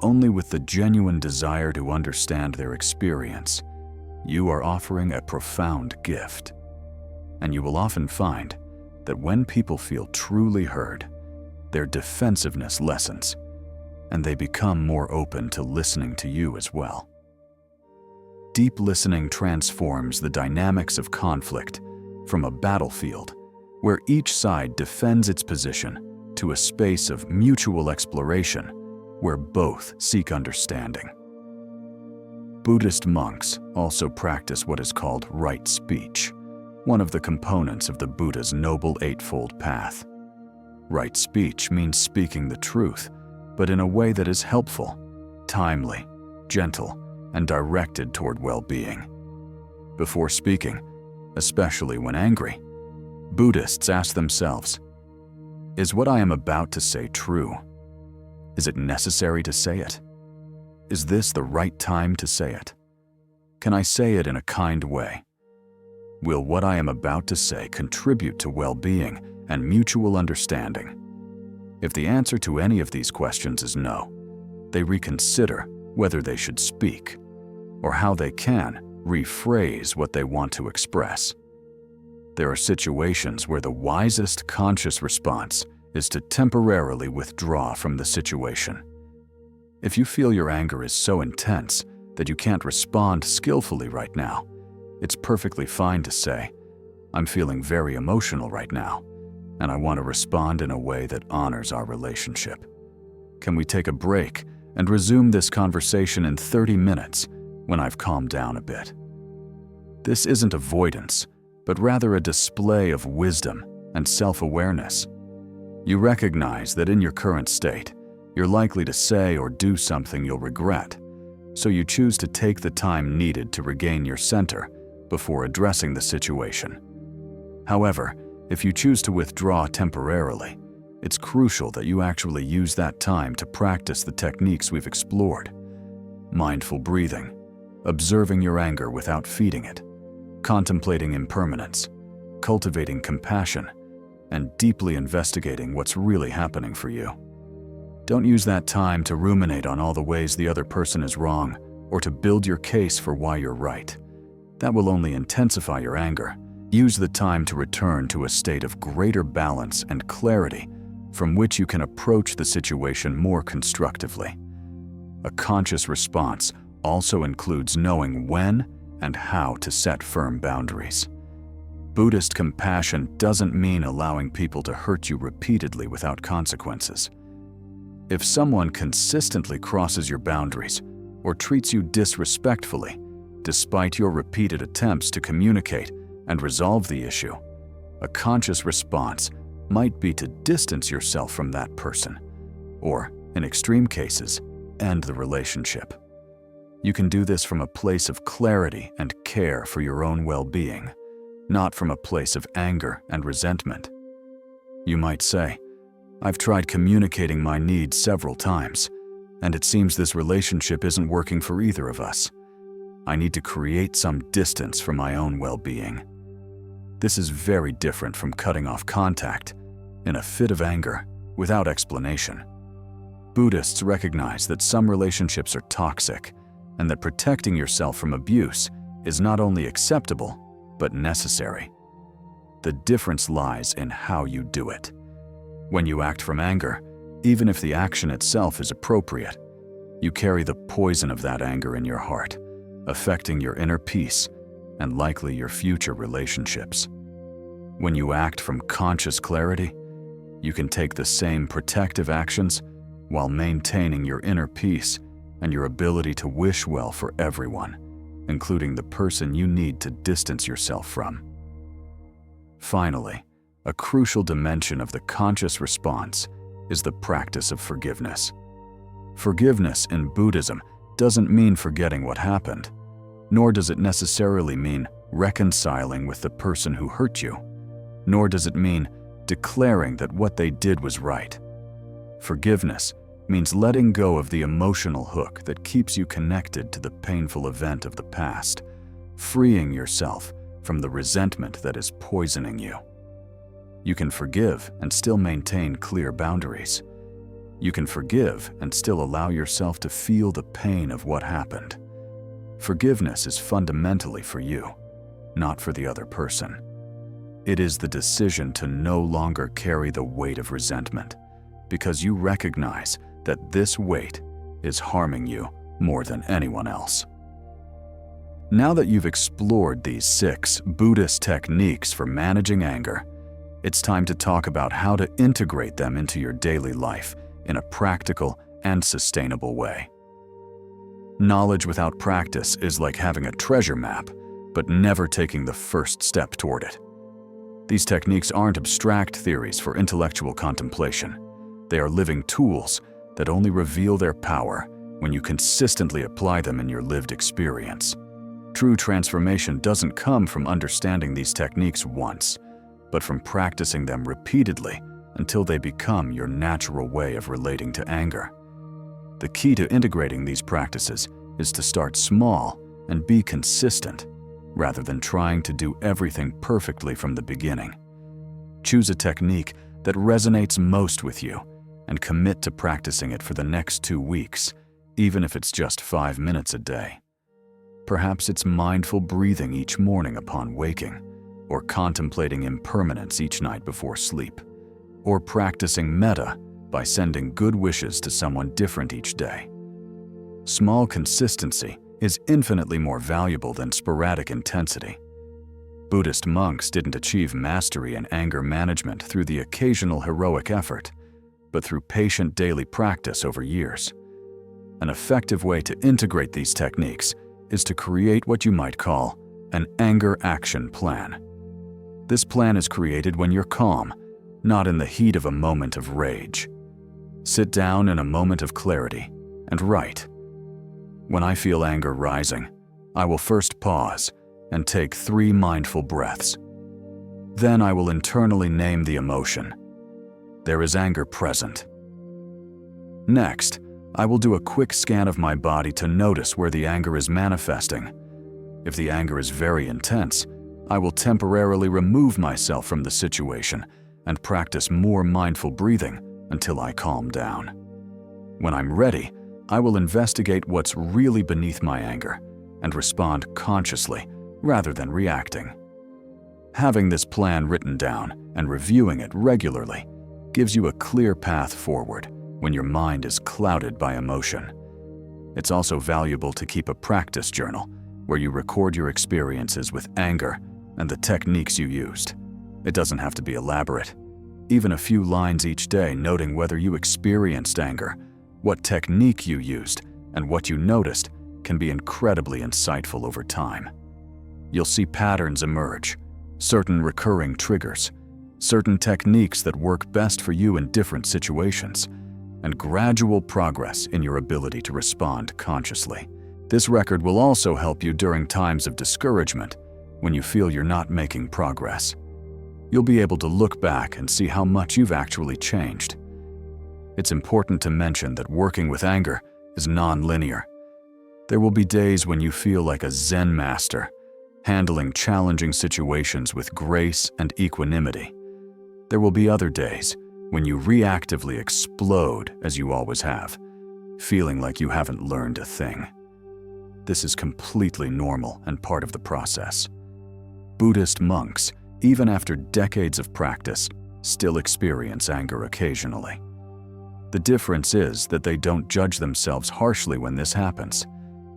only with the genuine desire to understand their experience, you are offering a profound gift. And you will often find that when people feel truly heard, their defensiveness lessens, and they become more open to listening to you as well. Deep listening transforms the dynamics of conflict from a battlefield where each side defends its position to a space of mutual exploration where both seek understanding. Buddhist monks also practice what is called right speech, one of the components of the Buddha's Noble Eightfold Path. Right speech means speaking the truth, but in a way that is helpful, timely, gentle, and directed toward well-being. Before speaking, especially when angry, Buddhists ask themselves, "Is what I am about to say true? Is it necessary to say it? Is this the right time to say it? Can I say it in a kind way? Will what I am about to say contribute to well-being and mutual understanding?" If the answer to any of these questions is no, they reconsider whether they should speak, or how they can rephrase what they want to express. There are situations where the wisest conscious response is to temporarily withdraw from the situation. If you feel your anger is so intense that you can't respond skillfully right now, it's perfectly fine to say, "I'm feeling very emotional right now, and I want to respond in a way that honors our relationship. Can we take a break and resume this conversation in 30 minutes when I've calmed down a bit?" This isn't avoidance, but rather a display of wisdom and self-awareness. You recognize that in your current state, you're likely to say or do something you'll regret, so you choose to take the time needed to regain your center before addressing the situation. However, if you choose to withdraw temporarily, it's crucial that you actually use that time to practice the techniques we've explored: mindful breathing, observing your anger without feeding it, contemplating impermanence, cultivating compassion, and deeply investigating what's really happening for you. Don't use that time to ruminate on all the ways the other person is wrong or to build your case for why you're right. That will only intensify your anger. Use the time to return to a state of greater balance and clarity from which you can approach the situation more constructively. A conscious response also includes knowing when and how to set firm boundaries. Buddhist compassion doesn't mean allowing people to hurt you repeatedly without consequences. If someone consistently crosses your boundaries or treats you disrespectfully, despite your repeated attempts to communicate and resolve the issue, a conscious response might be to distance yourself from that person, or, in extreme cases, end the relationship. You can do this from a place of clarity and care for your own well-being, not from a place of anger and resentment. You might say, "I've tried communicating my needs several times, and it seems this relationship isn't working for either of us. I need to create some distance for my own well-being." This is very different from cutting off contact in a fit of anger without explanation. Buddhists recognize that some relationships are toxic, and that protecting yourself from abuse is not only acceptable, but necessary. The difference lies in how you do it. When you act from anger, even if the action itself is appropriate, you carry the poison of that anger in your heart, affecting your inner peace and likely your future relationships. When you act from conscious clarity, you can take the same protective actions while maintaining your inner peace and your ability to wish well for everyone, including the person you need to distance yourself from. Finally, a crucial dimension of the conscious response is the practice of forgiveness. Forgiveness in Buddhism doesn't mean forgetting what happened, nor does it necessarily mean reconciling with the person who hurt you, nor does it mean declaring that what they did was right. Forgiveness means letting go of the emotional hook that keeps you connected to the painful event of the past, freeing yourself from the resentment that is poisoning you. You can forgive and still maintain clear boundaries. You can forgive and still allow yourself to feel the pain of what happened. Forgiveness is fundamentally for you, not for the other person. It is the decision to no longer carry the weight of resentment, because you recognize that this weight is harming you more than anyone else. Now that you've explored these 6 Buddhist techniques for managing anger, it's time to talk about how to integrate them into your daily life in a practical and sustainable way. Knowledge without practice is like having a treasure map, but never taking the first step toward it. These techniques aren't abstract theories for intellectual contemplation. They are living tools that only reveal their power when you consistently apply them in your lived experience. True transformation doesn't come from understanding these techniques once, but from practicing them repeatedly until they become your natural way of relating to anger. The key to integrating these practices is to start small and be consistent, rather than trying to do everything perfectly from the beginning. Choose a technique that resonates most with you and commit to practicing it for the next 2 weeks, even if it's just 5 minutes a day. Perhaps it's mindful breathing each morning upon waking, or contemplating impermanence each night before sleep, or practicing metta by sending good wishes to someone different each day. Small consistency is infinitely more valuable than sporadic intensity. Buddhist monks didn't achieve mastery in anger management through the occasional heroic effort, but through patient daily practice over years. An effective way to integrate these techniques is to create what you might call an anger action plan. This plan is created when you're calm, not in the heat of a moment of rage. Sit down in a moment of clarity and write. When I feel anger rising, I will first pause and take 3 mindful breaths. Then I will internally name the emotion. There is anger present. Next, I will do a quick scan of my body to notice where the anger is manifesting. If the anger is very intense, I will temporarily remove myself from the situation and practice more mindful breathing until I calm down. When I'm ready, I will investigate what's really beneath my anger and respond consciously rather than reacting. Having this plan written down and reviewing it regularly gives you a clear path forward when your mind is clouded by emotion. It's also valuable to keep a practice journal where you record your experiences with anger and the techniques you used. It doesn't have to be elaborate. Even a few lines each day noting whether you experienced anger, what technique you used, and what you noticed can be incredibly insightful over time. You'll see patterns emerge, certain recurring triggers, certain techniques that work best for you in different situations, and gradual progress in your ability to respond consciously. This record will also help you during times of discouragement when you feel you're not making progress. You'll be able to look back and see how much you've actually changed. It's important to mention that working with anger is non-linear. There will be days when you feel like a Zen master, handling challenging situations with grace and equanimity. There will be other days when you reactively explode as you always have, feeling like you haven't learned a thing. This is completely normal and part of the process. Buddhist monks, even after decades of practice, still experience anger occasionally. The difference is that they don't judge themselves harshly when this happens.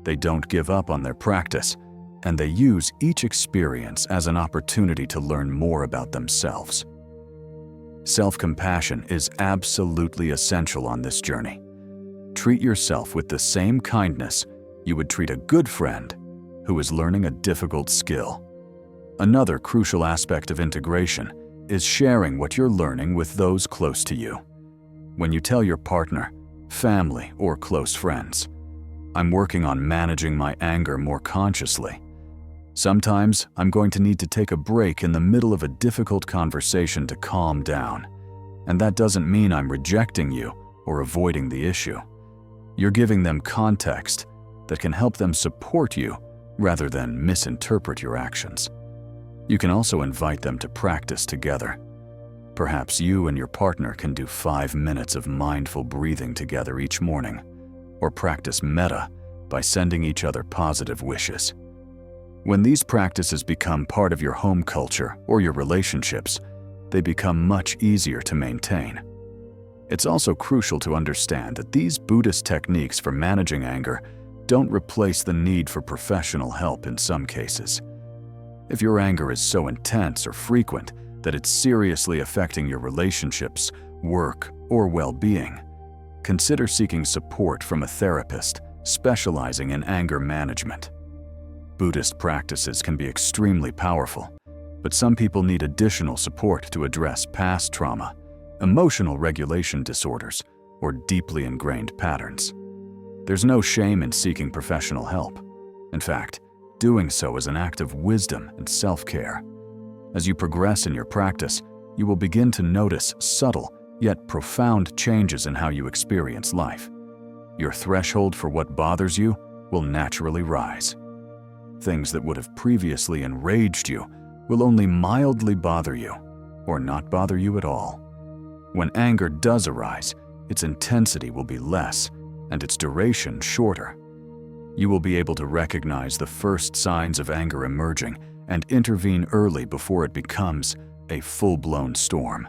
They don't give up on their practice, and they use each experience as an opportunity to learn more about themselves. Self-compassion is absolutely essential on this journey. Treat yourself with the same kindness you would treat a good friend who is learning a difficult skill. Another crucial aspect of integration is sharing what you're learning with those close to you. When you tell your partner, family, or close friends, "I'm working on managing my anger more consciously. Sometimes I'm going to need to take a break in the middle of a difficult conversation to calm down. And that doesn't mean I'm rejecting you or avoiding the issue." You're giving them context that can help them support you rather than misinterpret your actions. You can also invite them to practice together. Perhaps you and your partner can do 5 minutes of mindful breathing together each morning, or practice metta by sending each other positive wishes. When these practices become part of your home culture or your relationships, they become much easier to maintain. It's also crucial to understand that these Buddhist techniques for managing anger don't replace the need for professional help in some cases. If your anger is so intense or frequent that it's seriously affecting your relationships, work, or well-being, consider seeking support from a therapist specializing in anger management. Buddhist practices can be extremely powerful, but some people need additional support to address past trauma, emotional regulation disorders, or deeply ingrained patterns. There's no shame in seeking professional help. In fact, doing so is an act of wisdom and self-care. As you progress in your practice, you will begin to notice subtle yet profound changes in how you experience life. Your threshold for what bothers you will naturally rise. Things that would have previously enraged you will only mildly bother you, or not bother you at all. When anger does arise, its intensity will be less and its duration shorter. You will be able to recognize the first signs of anger emerging and intervene early before it becomes a full-blown storm.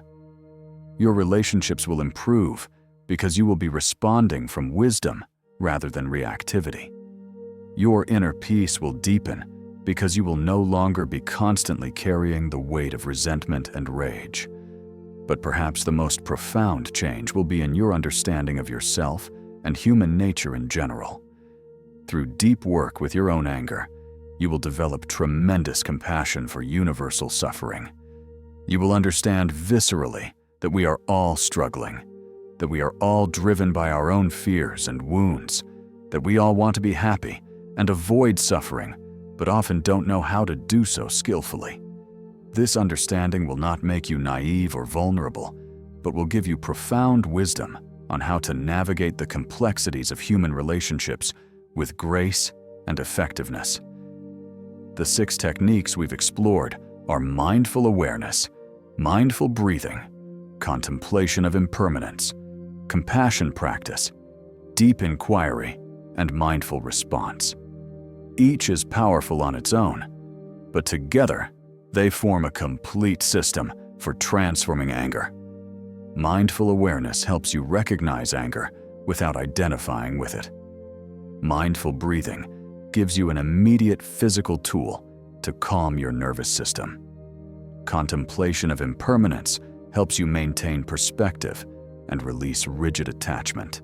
Your relationships will improve because you will be responding from wisdom rather than reactivity. Your inner peace will deepen because you will no longer be constantly carrying the weight of resentment and rage. But perhaps the most profound change will be in your understanding of yourself and human nature in general. Through deep work with your own anger, you will develop tremendous compassion for universal suffering. You will understand viscerally that we are all struggling, that we are all driven by our own fears and wounds, that we all want to be happy and avoid suffering, but often don't know how to do so skillfully. This understanding will not make you naive or vulnerable, but will give you profound wisdom on how to navigate the complexities of human relationships with grace and effectiveness. The 6 techniques we've explored are mindful awareness, mindful breathing, contemplation of impermanence, compassion practice, deep inquiry, and mindful response. Each is powerful on its own, but together they form a complete system for transforming anger. Mindful awareness helps you recognize anger without identifying with it. Mindful breathing gives you an immediate physical tool to calm your nervous system. Contemplation of impermanence helps you maintain perspective and release rigid attachment.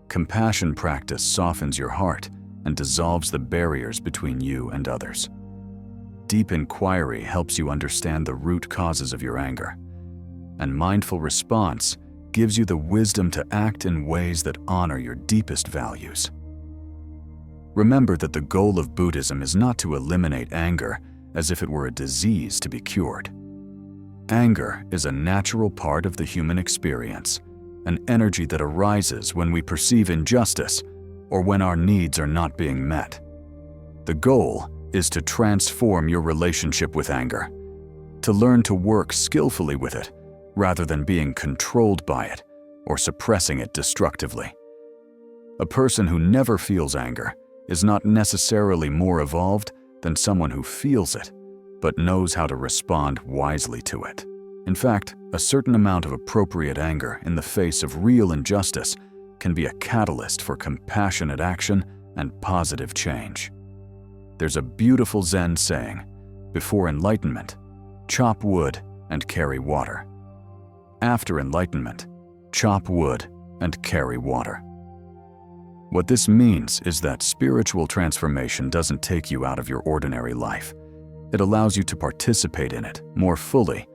Compassion practice softens your heart and dissolves the barriers between you and others. Deep inquiry helps you understand the root causes of your anger. And mindful response gives you the wisdom to act in ways that honor your deepest values. Remember that the goal of Buddhism is not to eliminate anger as if it were a disease to be cured. Anger is a natural part of the human experience, an energy that arises when we perceive injustice or when our needs are not being met. The goal is to transform your relationship with anger, to learn to work skillfully with it rather than being controlled by it or suppressing it destructively. A person who never feels anger is not necessarily more evolved than someone who feels it, but knows how to respond wisely to it. In fact, a certain amount of appropriate anger in the face of real injustice can be a catalyst for compassionate action and positive change. There's a beautiful Zen saying, "Before enlightenment, chop wood and carry water. After enlightenment, chop wood and carry water." What this means is that spiritual transformation doesn't take you out of your ordinary life. It allows you to participate in it more fully,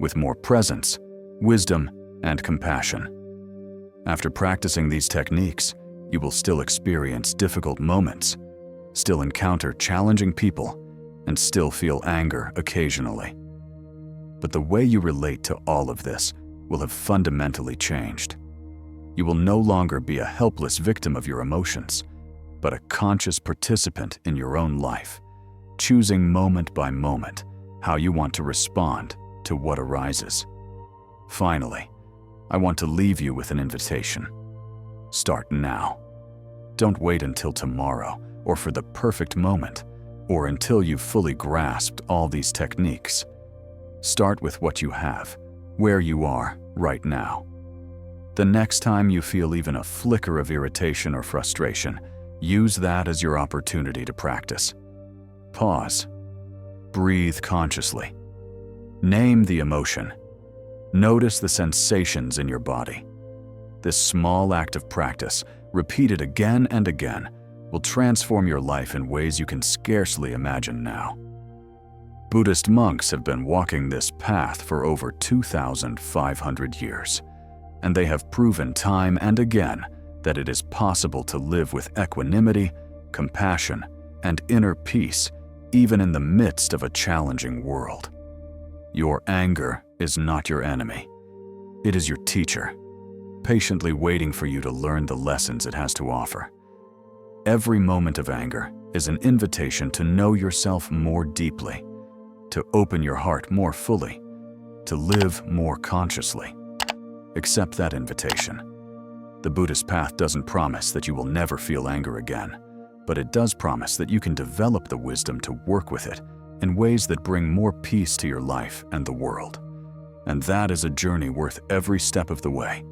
with more presence, wisdom, and compassion. After practicing these techniques, you will still experience difficult moments, still encounter challenging people, and still feel anger occasionally. But the way you relate to all of this will have fundamentally changed. You will no longer be a helpless victim of your emotions, but a conscious participant in your own life, choosing moment by moment how you want to respond to what arises. Finally, I want to leave you with an invitation. Start now. Don't wait until tomorrow or for the perfect moment or until you've fully grasped all these techniques. Start with what you have, where you are right now. The next time you feel even a flicker of irritation or frustration, use that as your opportunity to practice. Pause. Breathe consciously. Name the emotion. Notice the sensations in your body. This small act of practice, repeated again and again, will transform your life in ways you can scarcely imagine now. Buddhist monks have been walking this path for over 2,500 years, and they have proven time and again that it is possible to live with equanimity, compassion, and inner peace even in the midst of a challenging world. Your anger is not your enemy. It is your teacher, patiently waiting for you to learn the lessons it has to offer. Every moment of anger is an invitation to know yourself more deeply, to open your heart more fully, to live more consciously. Accept that invitation. The Buddhist path doesn't promise that you will never feel anger again, but it does promise that you can develop the wisdom to work with it in ways that bring more peace to your life and the world. And that is a journey worth every step of the way.